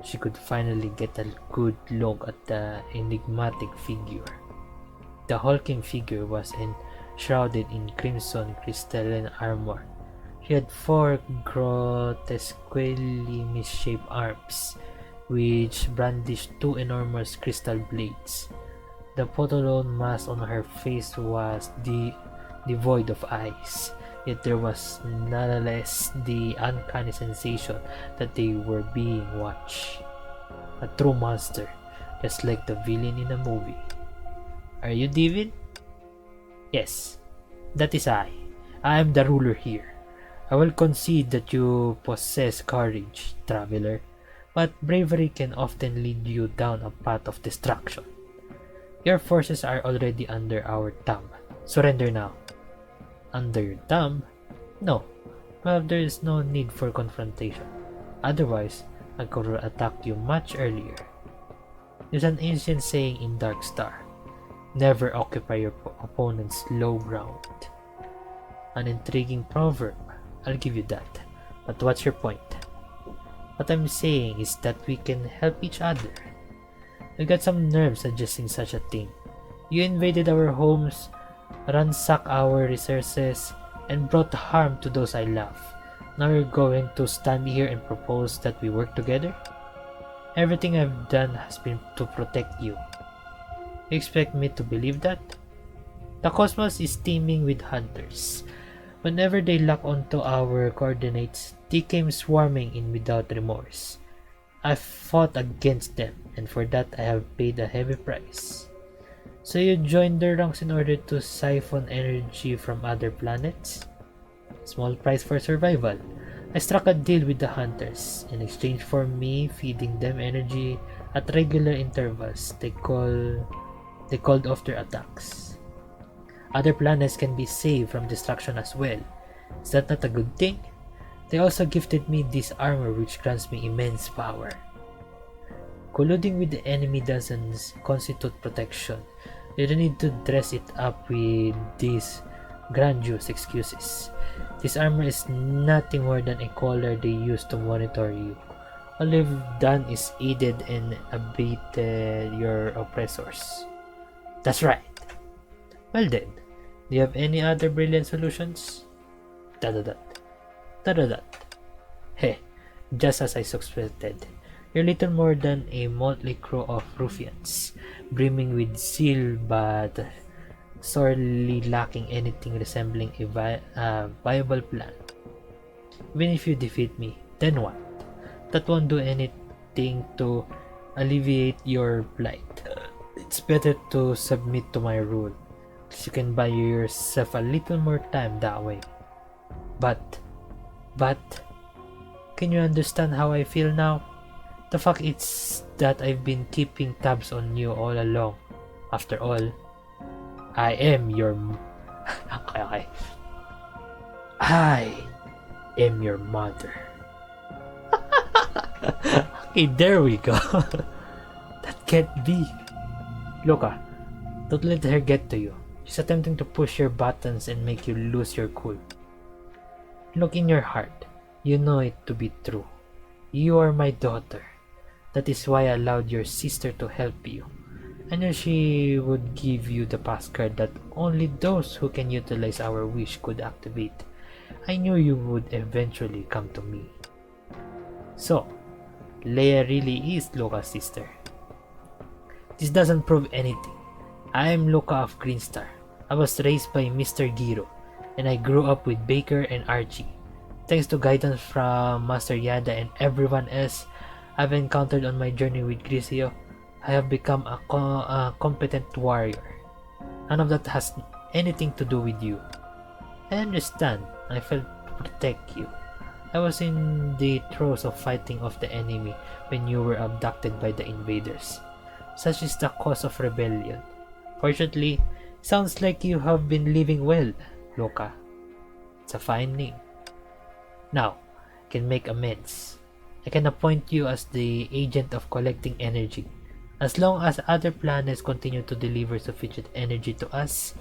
she could finally get a good look at the enigmatic figure. The hulking figure was enshrouded in crimson crystalline armor. She had 4 grotesquely misshaped arms, which brandished 2 enormous crystal blades. The potolone mask on her face was devoid of eyes, yet there was nonetheless the uncanny sensation that they were being watched. A true monster, just like the villain in a movie. Are you Divin? Yes, that is I. I am the ruler here. I will concede that you possess courage, traveler, but bravery can often lead you down a path of destruction. Your forces are already under our thumb. Surrender now. Under your thumb? No. Well, there is no need for confrontation. Otherwise, I could have attacked you much earlier. There's an ancient saying in Dark Star. Never occupy your opponent's low ground. An intriguing proverb. I'll give you that. But what's your point? What I'm saying is that we can help each other. I got some nerves suggesting such a thing. You invaded our homes, ransacked our resources, and brought harm to those I love. Now you're going to stand here and propose that we work together? Everything I've done has been to protect you. You expect me to believe that? The cosmos is teeming with hunters. Whenever they lock onto our coordinates, they came swarming in without remorse. I've fought against them, and for that I have paid a heavy price. So you joined their ranks in order to siphon energy from other planets? Small price for survival. I struck a deal with the hunters. In exchange for me feeding them energy at regular intervals, they called off their attacks. Other planets can be saved from destruction as well. Is that not a good thing? They also gifted me this armor which grants me immense power. Colluding with the enemy doesn't constitute protection. You don't need to dress it up with these grandiose excuses. This armor is nothing more than a collar they use to monitor you. All you've done is aided and abated your oppressors. That's right. Well then, do you have any other brilliant solutions? Da-da-da. Da-da-da. Hey, just as I suspected, you're little more than a motley crew of ruffians, brimming with zeal but sorely lacking anything resembling a viable plan. Even if you defeat me, then what? That won't do anything to alleviate your plight. It's better to submit to my rule, because you can buy yourself a little more time that way. But, can you understand how I feel now? The fact is that I've been keeping tabs on you all along. After all, I am your... okay. I am your mother. Okay, there we go. That can't be. Luca, don't let her get to you. She's attempting to push your buttons and make you lose your cool. Look in your heart. You know it to be true. You are my daughter. That is why I allowed your sister to help you. I knew she would give you the passcard that only those who can utilize our wish could activate. I knew you would eventually come to me. So, Leia really is Luca's sister. This doesn't prove anything. I am Luca of Greenstar. I was raised by Mr. Giro, and I grew up with Baker and Archie. Thanks to guidance from Master Yada and everyone else I've encountered on my journey with Grisio, I have become a competent warrior. None of that has anything to do with you. I understand. I felt to protect you. I was in the throes of fighting off the enemy when you were abducted by the invaders. Such is the cause of rebellion. Fortunately, sounds like you have been living well, Luca. It's a fine name. Now, I can make amends. I can appoint you as the agent of collecting energy. As long as other planets continue to deliver sufficient energy to us,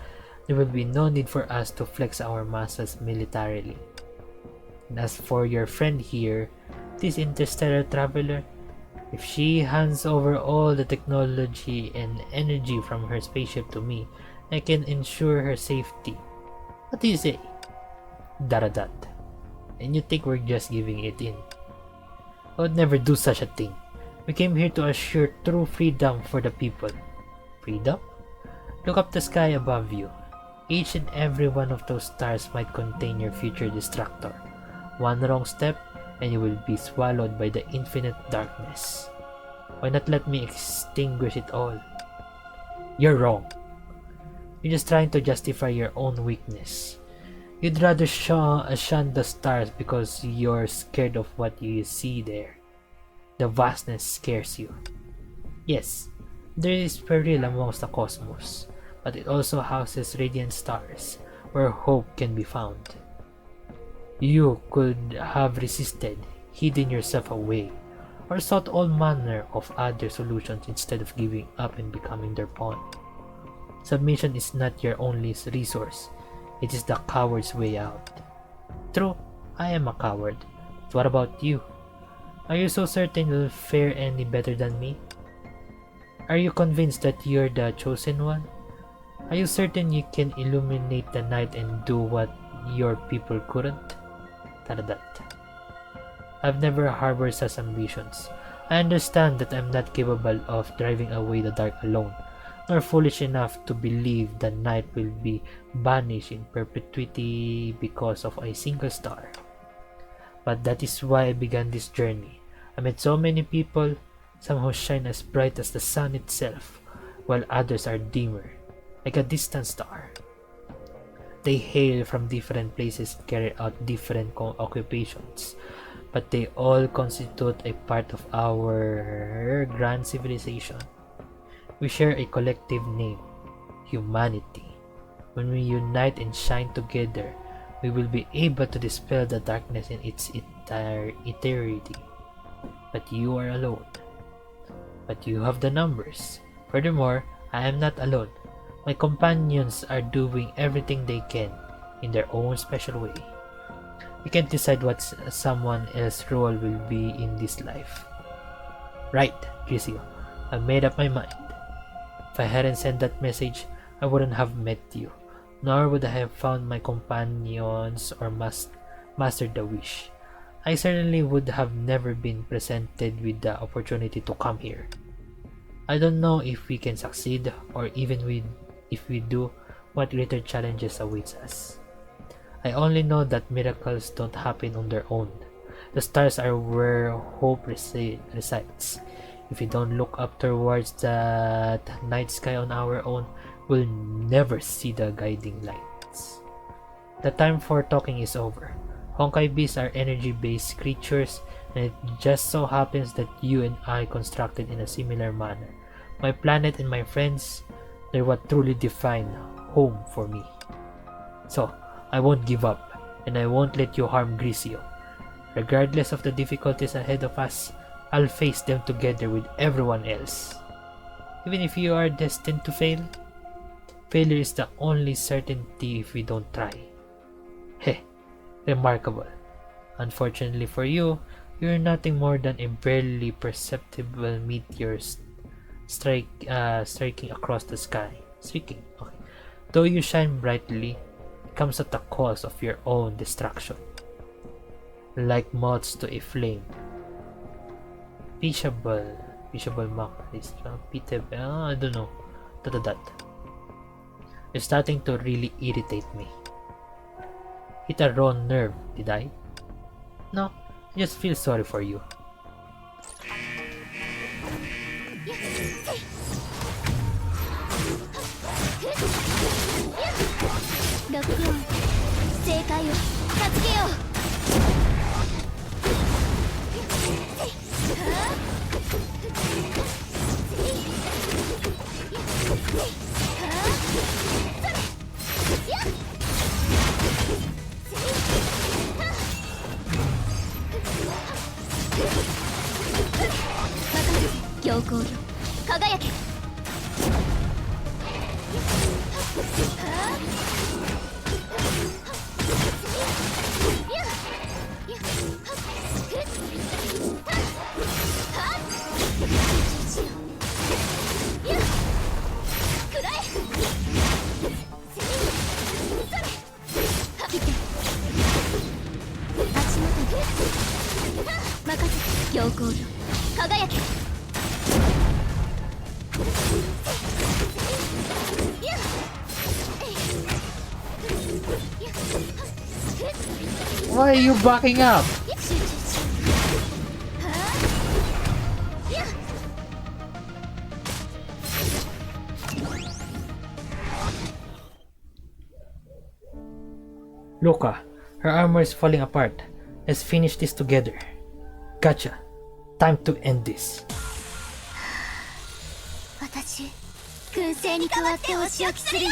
there will be no need for us to flex our muscles militarily. And as for your friend here, this interstellar traveler, if she hands over all the technology and energy from her spaceship to me, I can ensure her safety. What do you say? Daradat. And you think we're just giving it in? I would never do such a thing. We came here to assure true freedom for the people. Freedom? Look up the sky above you. Each and every one of those stars might contain your future destructor. One wrong step, and you will be swallowed by the infinite darkness. Why not let me extinguish it all? You're wrong. You're just trying to justify your own weakness. You'd rather shun the stars because you're scared of what you see there. The vastness scares you. Yes, there is peril amongst the cosmos, but it also houses radiant stars where hope can be found. You could have resisted, hidden yourself away, or sought all manner of other solutions instead of giving up and becoming their pawn. Submission is not your only resource. It is the coward's way out. True, I am a coward. But what about you? Are you so certain you'll fare any better than me? Are you convinced that you're the chosen one? Are you certain you can illuminate the night and do what your people couldn't? Taradat. I've never harbored such ambitions. I understand that I'm not capable of driving away the dark alone, nor foolish enough to believe the night will be banished in perpetuity because of a single star. But that is why I began this journey. I met so many people, some who shine as bright as the sun itself, while others are dimmer, like a distant star. They hail from different places and carry out different occupations, but they all constitute a part of our grand civilization. We share a collective name, humanity. When we unite and shine together, we will be able to dispel the darkness in its entire eternity. But you are alone. but you have the numbers. Furthermore, I am not alone. My companions are doing everything they can in their own special way. You can't decide what someone else's role will be in this life. Right, Grisio, I made up my mind. If I hadn't sent that message, I wouldn't have met you, nor would I have found my companions or mastered the wish. I certainly would have never been presented with the opportunity to come here. I don't know if we can succeed, or even if we do, what greater challenges awaits us. I only know that miracles don't happen on their own. The stars are where hope resides. If we don't look up towards that night sky on our own, we'll never see the guiding lights. The time for talking is over. Honkai beasts are energy-based creatures, and it just so happens that you and I constructed in a similar manner. My planet and my friends, they're what truly define home for me. So, I won't give up, and I won't let you harm Grisio. Regardless of the difficulties ahead of us, I'll face them together with everyone else. Even if you are destined to fail, failure is the only certainty if we don't try. Heh, remarkable. Unfortunately for you, you're nothing more than a barely perceptible meteor striking across the sky. Streaking, okay. Though you shine brightly, it comes at the cost of your own destruction. Like moths to a flame. Peaceable mockeries. I don't know. That. You're starting to really irritate me. Hit a raw nerve, did I? No, I just feel sorry for you. ロックオン正解を助けよう 強行よ輝け 強行よ輝け Why are you backing up? Luca, her armor is falling apart. Let's finish this together. Gotcha. Time to end this. 私燻製に代わってお仕置きするよ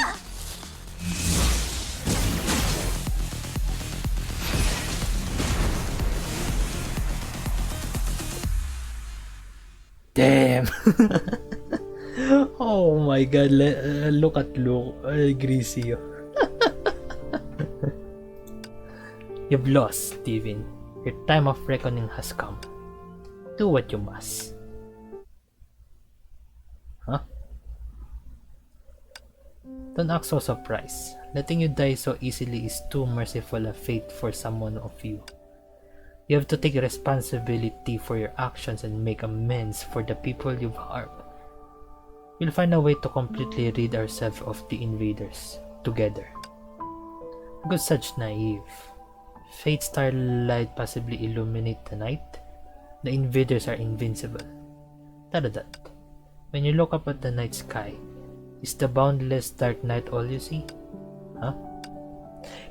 Damn. Oh my god, look at Grisio. You've lost, Steven. Your time of reckoning has come. Do what you must. Huh? Don't act so surprised. Letting you die so easily is too merciful a fate for someone of you. You have to take responsibility for your actions and make amends for the people you've harmed. We'll find a way to completely rid ourselves of the invaders, together. Because such naive. Fate starlight possibly illuminate the night? The invaders are invincible. That. When you look up at the night sky, is the boundless dark night all you see? Huh?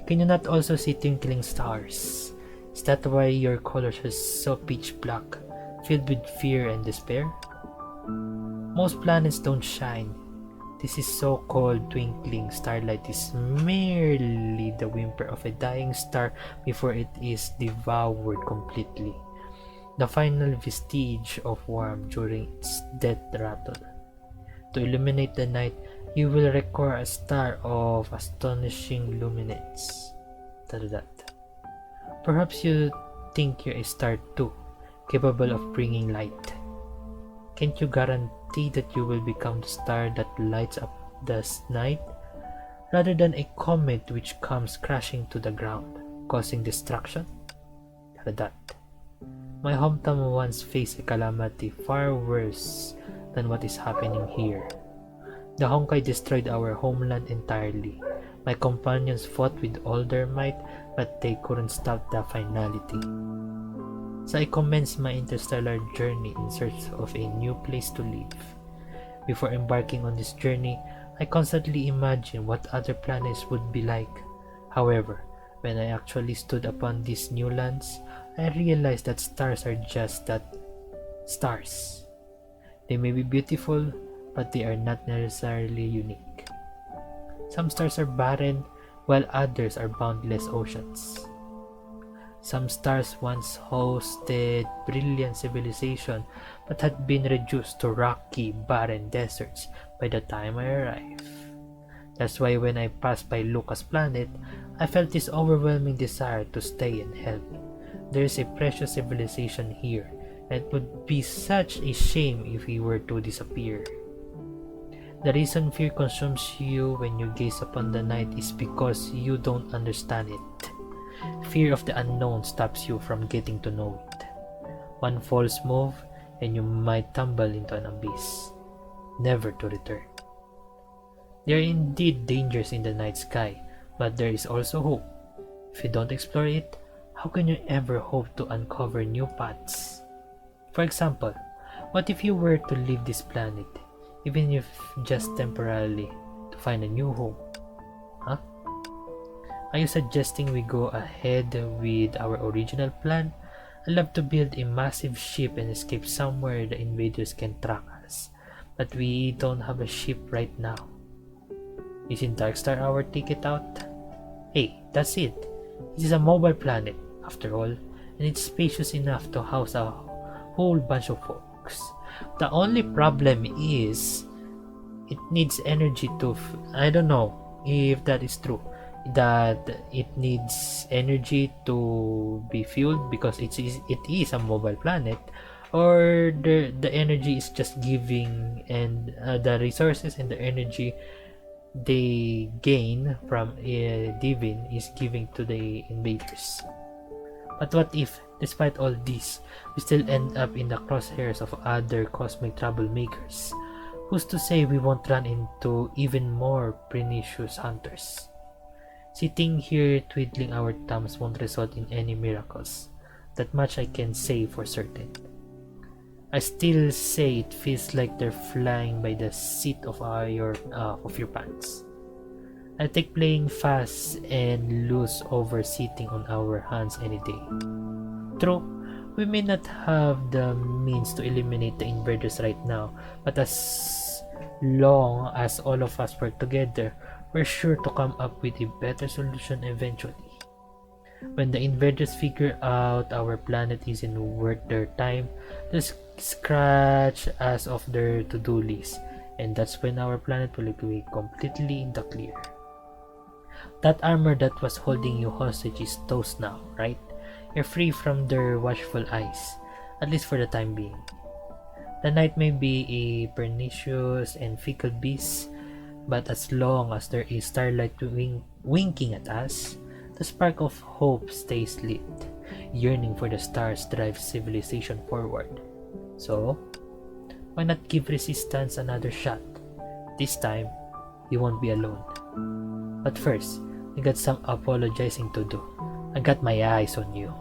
Can you not also see twinkling stars? Is that why your colors are so pitch black, filled with fear and despair? Most planets don't shine. This is so-called twinkling starlight is merely the whimper of a dying star before it is devoured completely. the final vestige of warmth during its death rattle. To illuminate the night, you will require a star of astonishing luminance. Perhaps you think you're a star too, capable of bringing light. Can't you guarantee that you will become the star that lights up the night, rather than a comet which comes crashing to the ground, causing destruction? My hometown once faced a calamity far worse than what is happening here. The Honkai destroyed our homeland entirely. My companions fought with all their might, but they couldn't stop the finality. So I commenced my interstellar journey in search of a new place to live. Before embarking on this journey, I constantly imagined what other planets would be like. However, when I actually stood upon these new lands, I realized that stars are just that, stars. They may be beautiful, but they are not necessarily unique. Some stars are barren, while others are boundless oceans. Some stars once hosted brilliant civilization, but had been reduced to rocky, barren deserts by the time I arrived. That's why when I passed by Lucas' planet, I felt this overwhelming desire to stay and help. There is a precious civilization here, and it would be such a shame if we were to disappear. The reason fear consumes you when you gaze upon the night is because you don't understand it. Fear of the unknown stops you from getting to know it. One false move and you might tumble into an abyss, never to return. There are indeed dangers in the night sky, but there is also hope. If you don't explore it, how can you ever hope to uncover new paths? For example, what if you were to leave this planet, even if just temporarily, to find a new home? Huh? Are you suggesting we go ahead with our original plan? I'd love to build a massive ship and escape somewhere the invaders can track us, but we don't have a ship right now. Isn't Darkstar our ticket out? Hey, that's it. This is a mobile planet, after all, and it's spacious enough to house a whole bunch of folks. The only problem is, it needs energy to... I don't know if that is true. That it needs energy to be fueled because it is a mobile planet, or the energy is just giving, and the resources and the energy they gain from Divin is giving to the invaders. But what if, despite all this, we still end up in the crosshairs of other cosmic troublemakers? Who's to say we won't run into even more pernicious hunters? Sitting here twiddling our thumbs won't result in any miracles. That much I can say for certain. I still say it feels like they're flying by the seat of your pants. I take playing fast and loose over sitting on our hands any day. True, we may not have the means to eliminate the invaders right now, but as long as all of us work together, we're sure to come up with a better solution eventually. When the invaders figure out our planet isn't worth their time, they'll scratch us off their to-do list, and that's when our planet will be completely in the clear. That armor that was holding you hostage is toast now, right? You're free from their watchful eyes, at least for the time being. The night may be a pernicious and fickle beast, but as long as there is starlight winking at us, the spark of hope stays lit. Yearning for the stars drives civilization forward. So, why not give resistance another shot? This time, you won't be alone. But first, I got some apologizing to do. I got my eyes on you.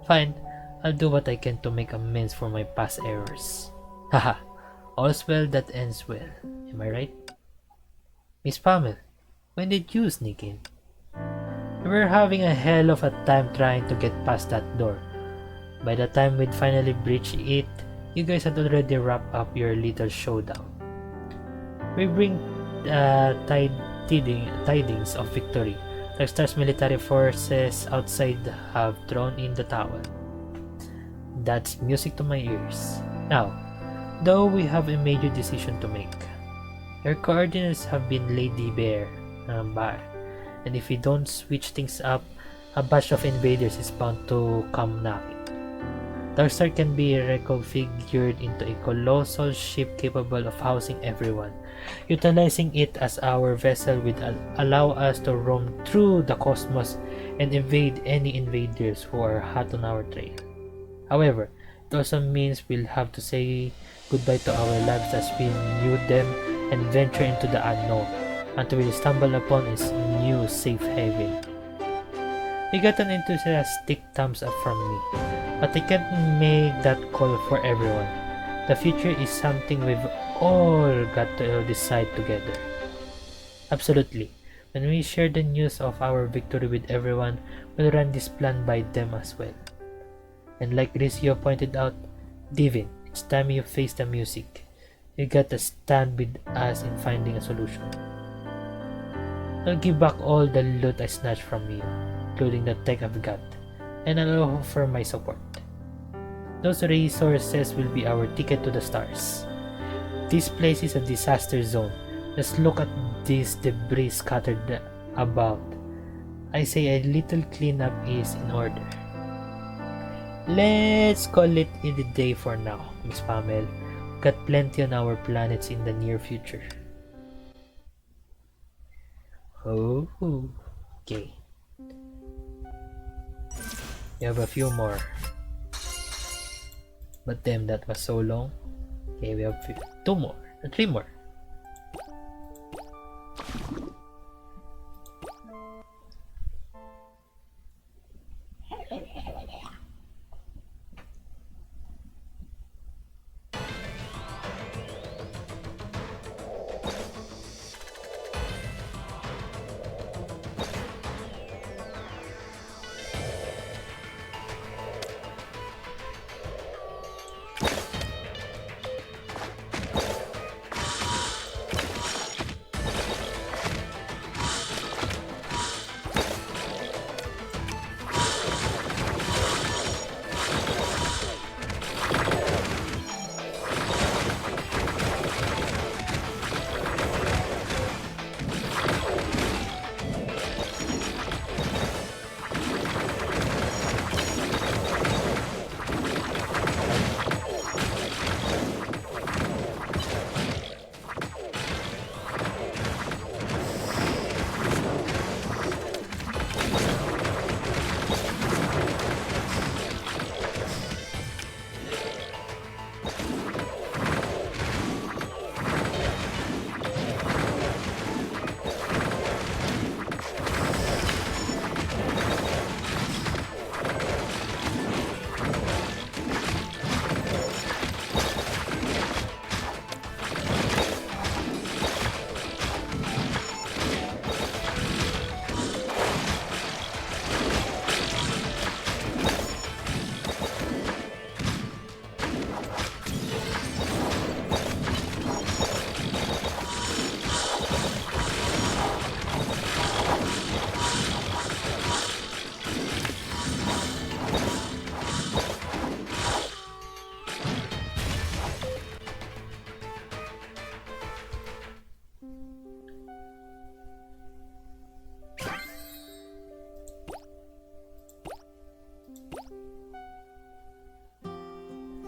Fine, I'll do what I can to make amends for my past errors. Haha, all's well that ends well. Am I right? Miss Pamela, when did you sneak in? We were having a hell of a time trying to get past that door. By the time we'd finally breached it, you guys had already wrapped up your little showdown. We bring tidings of victory. Darkstar's military forces outside have thrown in the towel. That's music to my ears. Now, though we have a major decision to make. Your coordinates have been laid bare, and if we don't switch things up, a batch of invaders is bound to come knocking. Darkstar can be reconfigured into a colossal ship capable of housing everyone. Utilizing it as our vessel will allow us to roam through the cosmos and evade any invaders who are hot on our trail. However, it also means we'll have to say goodbye to our lives as we knew them and venture into the unknown until we stumble upon its new safe haven. You got an enthusiastic thumbs up from me, but I can't make that call for everyone. The future is something we've all got to decide together. Absolutely. When we share the news of our victory with everyone, we'll run this plan by them as well. And like Rizio pointed out, Divin, it's time you face the music. You gotta stand with us in finding a solution. I'll give back all the loot I snatched from you, including the tech I've got, and I'll offer my support. Those resources will be our ticket to the stars. This place is a disaster zone. Just look at this debris scattered about. I say a little cleanup is in order. Let's call it a day for now, Miss Pamel. Got plenty on our planets in the near future. Oh, okay. We have a few more. But damn, that was so long. Okay, we have two more, three more.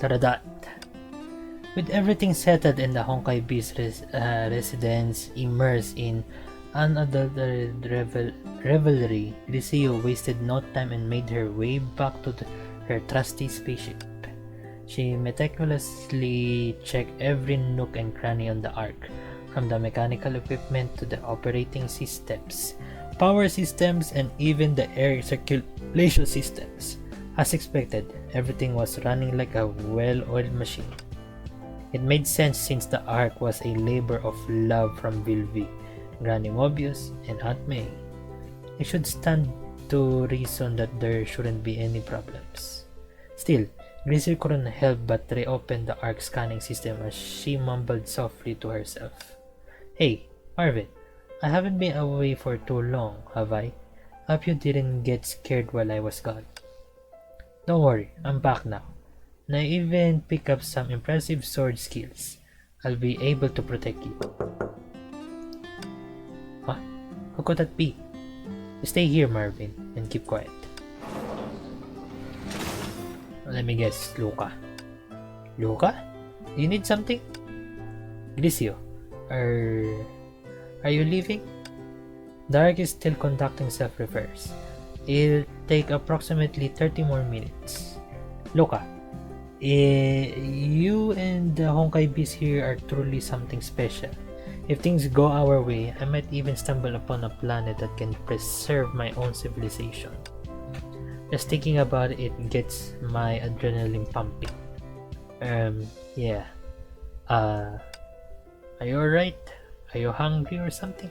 Taradat. With everything settled and the Honkai Beast residents immersed in unadulterated revelry, Griseo wasted no time and made her way back to her trusty spaceship. She meticulously checked every nook and cranny on the Ark, from the mechanical equipment to the operating systems, power systems, and even the air circulation systems. As expected, everything was running like a well-oiled machine. It made sense since the Ark was a labor of love from Vilvi, Granny Mobius, and Aunt May. It should stand to reason that there shouldn't be any problems. Still, Grisel couldn't help but reopen the Ark scanning system as she mumbled softly to herself. Hey, Marvin, I haven't been away for too long, have I? Hope you didn't get scared while I was gone. Don't worry, I'm back now. and I even pick up some impressive sword skills. I'll be able to protect you. Huh? Who could that be? Stay here, Marvin, and keep quiet. Let me guess, Luca. Luca? Do you need something? Grisio, are you leaving? Dark is still conducting self-repairs. It'll take approximately 30 more minutes. Luca, you and the Honkai bees here are truly something special. If things go our way, I might even stumble upon a planet that can preserve my own civilization. Just thinking about it gets my adrenaline pumping. Yeah. Are you alright? Are you hungry or something?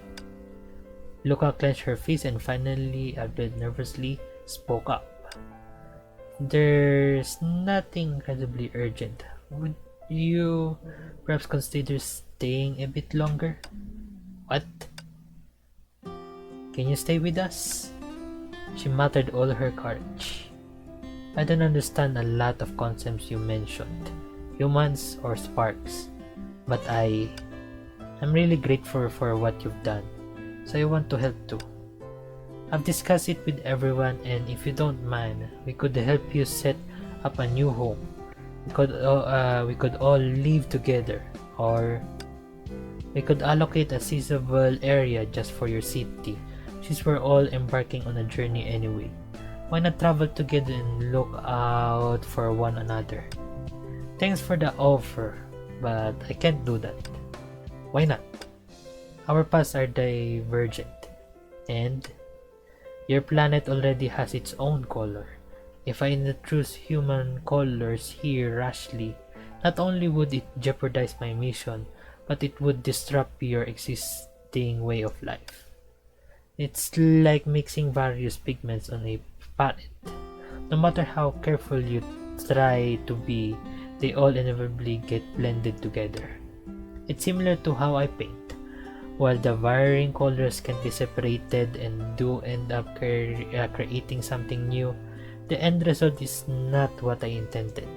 Luca clenched her fist and finally, a bit nervously, spoke up. There's nothing incredibly urgent. Would you perhaps consider staying a bit longer? What? Can you stay with us? She muttered all her courage. I don't understand a lot of concepts you mentioned, humans or sparks, but I'm really grateful for what you've done, so I want to help too. I've discussed it with everyone, and if you don't mind, we could help you set up a new home. We could all live together, or we could allocate a seasonable area just for your city, since we're all embarking on a journey anyway. Why not travel together and look out for one another? Thanks for the offer, but I can't do that. Why not? Our paths are divergent, and your planet already has its own color. If I introduce human colors here rashly, not only would it jeopardize my mission, but it would disrupt your existing way of life. It's like mixing various pigments on a palette. No matter how careful you try to be, they all inevitably get blended together. It's similar to how I paint. While the varying colors can be separated and do end up creating something new, the end result is not what I intended.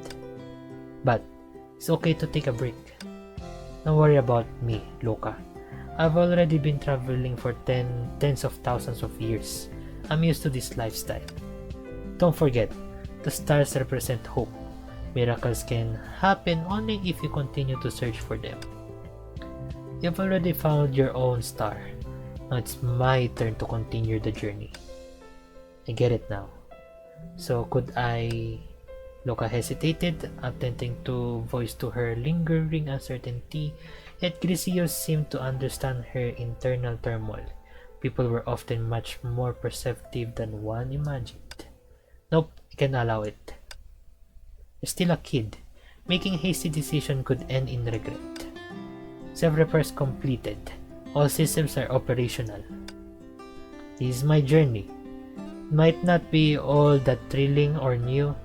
But it's okay to take a break. Don't worry about me, Luca. I've already been traveling for tens of thousands of years. I'm used to this lifestyle. Don't forget, the stars represent hope. Miracles can happen only if you continue to search for them. You've already found your own star. Now it's my turn to continue the journey. I get it now. So could I... Luca hesitated, attempting to voice to her lingering uncertainty, yet Grisio seemed to understand her internal turmoil. People were often much more perceptive than one imagined. Nope, I can't allow it. You're still a kid. Making a hasty decision could end in regret. Self-repairs completed. All systems are operational. This is my journey. It might not be all that thrilling or new.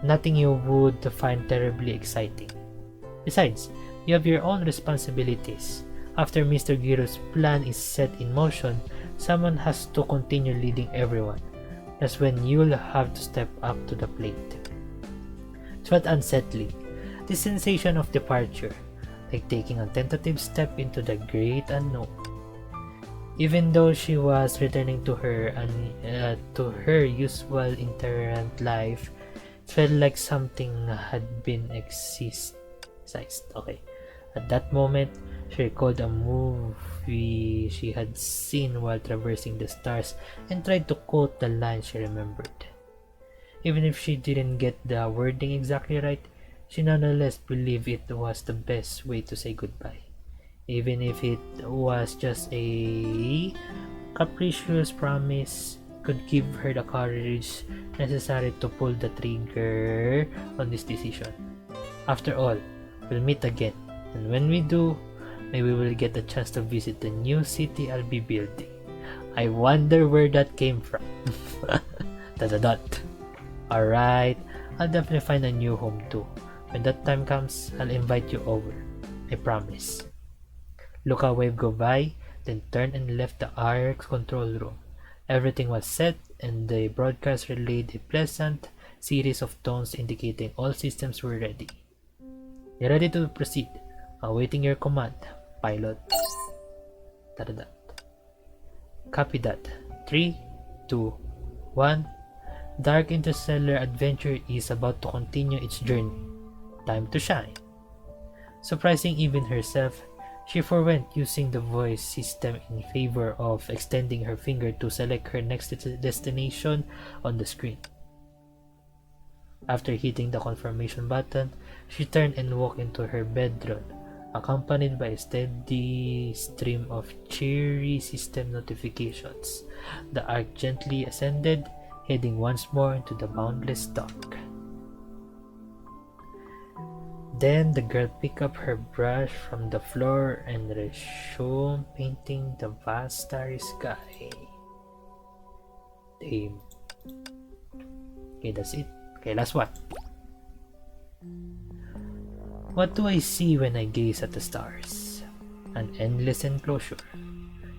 Nothing you would find terribly exciting. Besides, you have your own responsibilities. After Mr. Giro's plan is set in motion, someone has to continue leading everyone. That's when you'll have to step up to the plate. It's what unsettling. The sensation of departure, like taking a tentative step into the great unknown. Even though she was returning to her usual interrent life, it felt like something had been excised. Okay. At that moment, she recalled a movie she had seen while traversing the stars and tried to quote the lines she remembered. Even if she didn't get the wording exactly right, she nonetheless believed it was the best way to say goodbye. Even if it was just a capricious promise, could give her the courage necessary to pull the trigger on this decision. After all, we'll meet again, and when we do, maybe we'll get the chance to visit the new city I'll be building. I wonder where that came from. Dot. Alright, I'll definitely find a new home too. When that time comes, I'll invite you over. I promise. Luca waved goodbye, then turned and left the ARC's control room. Everything was set, and the broadcast relayed a pleasant, series of tones indicating all systems were ready. You're ready to proceed. Awaiting your command, pilot. Tadadat. Copy that. 3, 2, 1. Dark Interstellar Adventure is about to continue its journey. Time to shine. Surprising even herself, she forewent using the voice system in favor of extending her finger to select her next destination on the screen. After hitting the confirmation button, she turned and walked into her bedroom, accompanied by a steady stream of cheery system notifications. The arc gently ascended, heading once more into the boundless dark. Then the girl picked up her brush from the floor and resumed painting the vast starry sky. Damn. Okay, that's it. Okay, last one. What do I see when I gaze at the stars? An endless enclosure.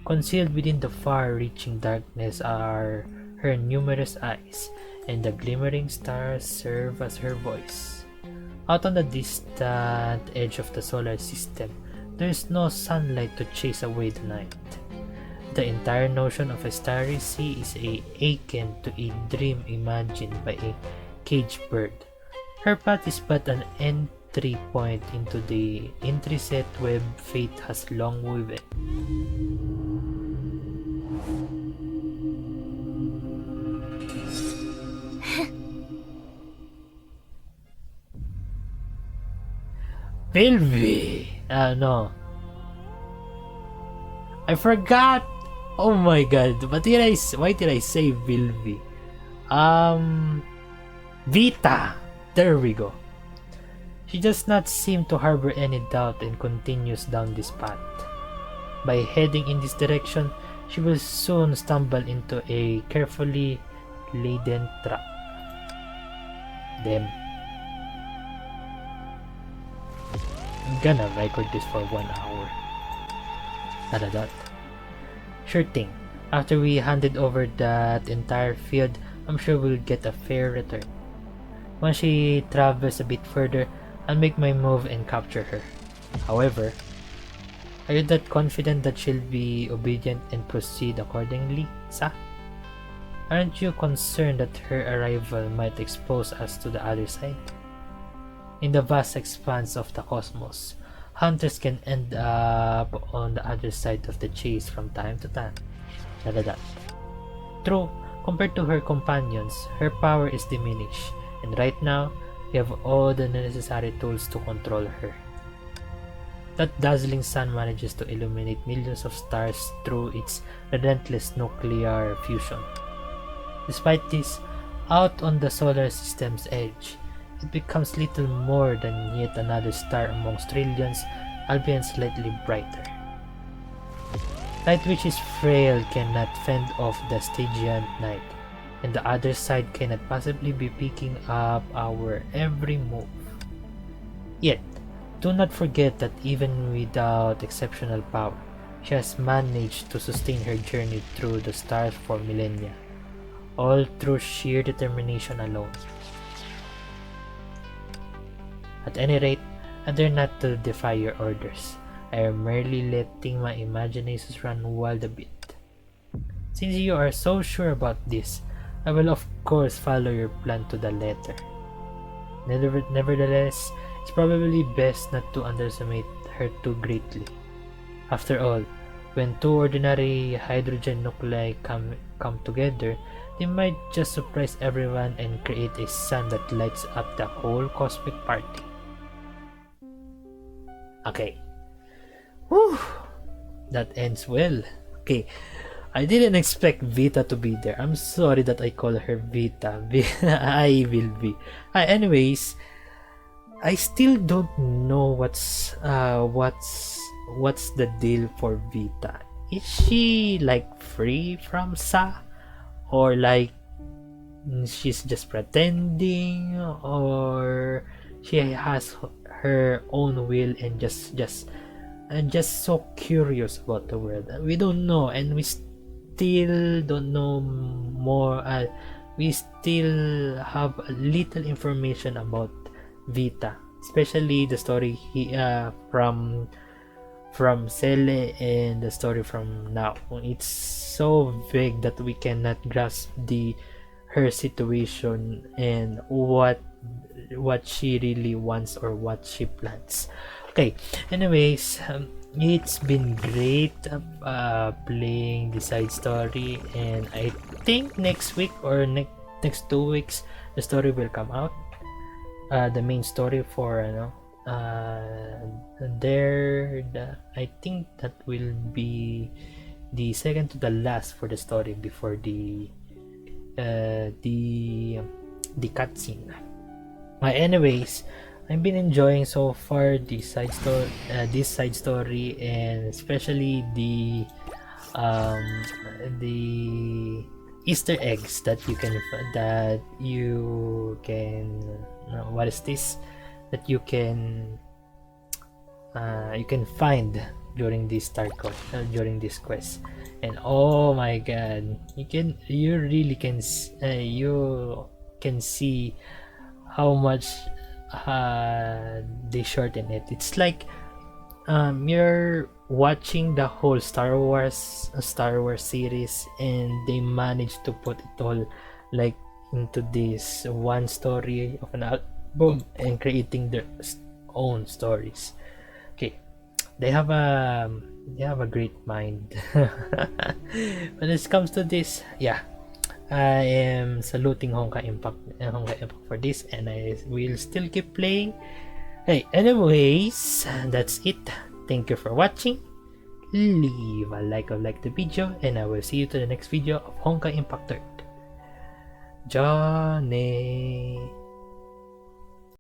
Concealed within the far-reaching darkness are her numerous eyes, and the glimmering stars serve as her voice. Out on the distant edge of the solar system, there is no sunlight to chase away the night. The entire notion of a starry sea is akin to a dream imagined by a caged bird. Her path is but an entry point into the intricate web fate has long woven. Vilvi! No. I forgot! Oh my god, why did I say Vilvi? Vita! There we go. She does not seem to harbor any doubt and continues down this path. By heading in this direction, she will soon stumble into a carefully laden trap. Then, I'm gonna record this for 1 hour. Tadadat. Sure thing. After we handed over that entire field, I'm sure we'll get a fair return. Once she travels a bit further, I'll make my move and capture her. However, are you that confident that she'll be obedient and proceed accordingly, Sa? Aren't you concerned that her arrival might expose us to the other side? In the vast expanse of the cosmos, hunters can end up on the other side of the chase from time to time. Dadadat. True, compared to her companions, her power is diminished, and right now, we have all the necessary tools to control her. That dazzling sun manages to illuminate millions of stars through its relentless nuclear fusion. Despite this, out on the solar system's edge, it becomes little more than yet another star amongst trillions, albeit slightly brighter. Light which is frail cannot fend off the Stygian night, and the other side cannot possibly be picking up our every move. Yet, do not forget that even without exceptional power, she has managed to sustain her journey through the stars for millennia, all through sheer determination alone. At any rate, I dare not to defy your orders. I am merely letting my imaginations run wild a bit. Since you are so sure about this, I will of course follow your plan to the letter. Nevertheless, it's probably best not to underestimate her too greatly. After all, when two ordinary hydrogen nuclei come together, they might just surprise everyone and create a sun that lights up the whole cosmic party. Okay. Whew. That ends well. Okay. I didn't expect Vita to be there. I'm sorry that I call her Vita. I will be. Anyways, I still don't know what's the deal for Vita. Is she like free from Sa, or like she's just pretending, or she has her own will and just so curious about the world? We don't know, and we still don't know more we still have a little information about Vita, especially the story from Cele and the story from now. It's so vague that we cannot grasp her situation and what she really wants or what she plans. Okay, anyways, it's been great playing the side story, and I think next week or next 2 weeks the story will come out, the main story for I think that will be the second to the last for the story before the cutscene. Anyways, I've been enjoying so far this side story, and especially the Easter eggs that you can what is this that you can find during this during this quest. And oh my god, you really can you can see how much they shorten it. It's like you're watching the whole Star Wars series, and they managed to put it all like into this one story of an album and creating their own stories. Okay, they have a great mind. When it comes to this, yeah, I am saluting Honkai Impact for this, and I will still keep playing. Hey, anyways, that's it. Thank you for watching. Leave a like the video, and I will see you to the next video of Honkai Impact 3rd. Johnny.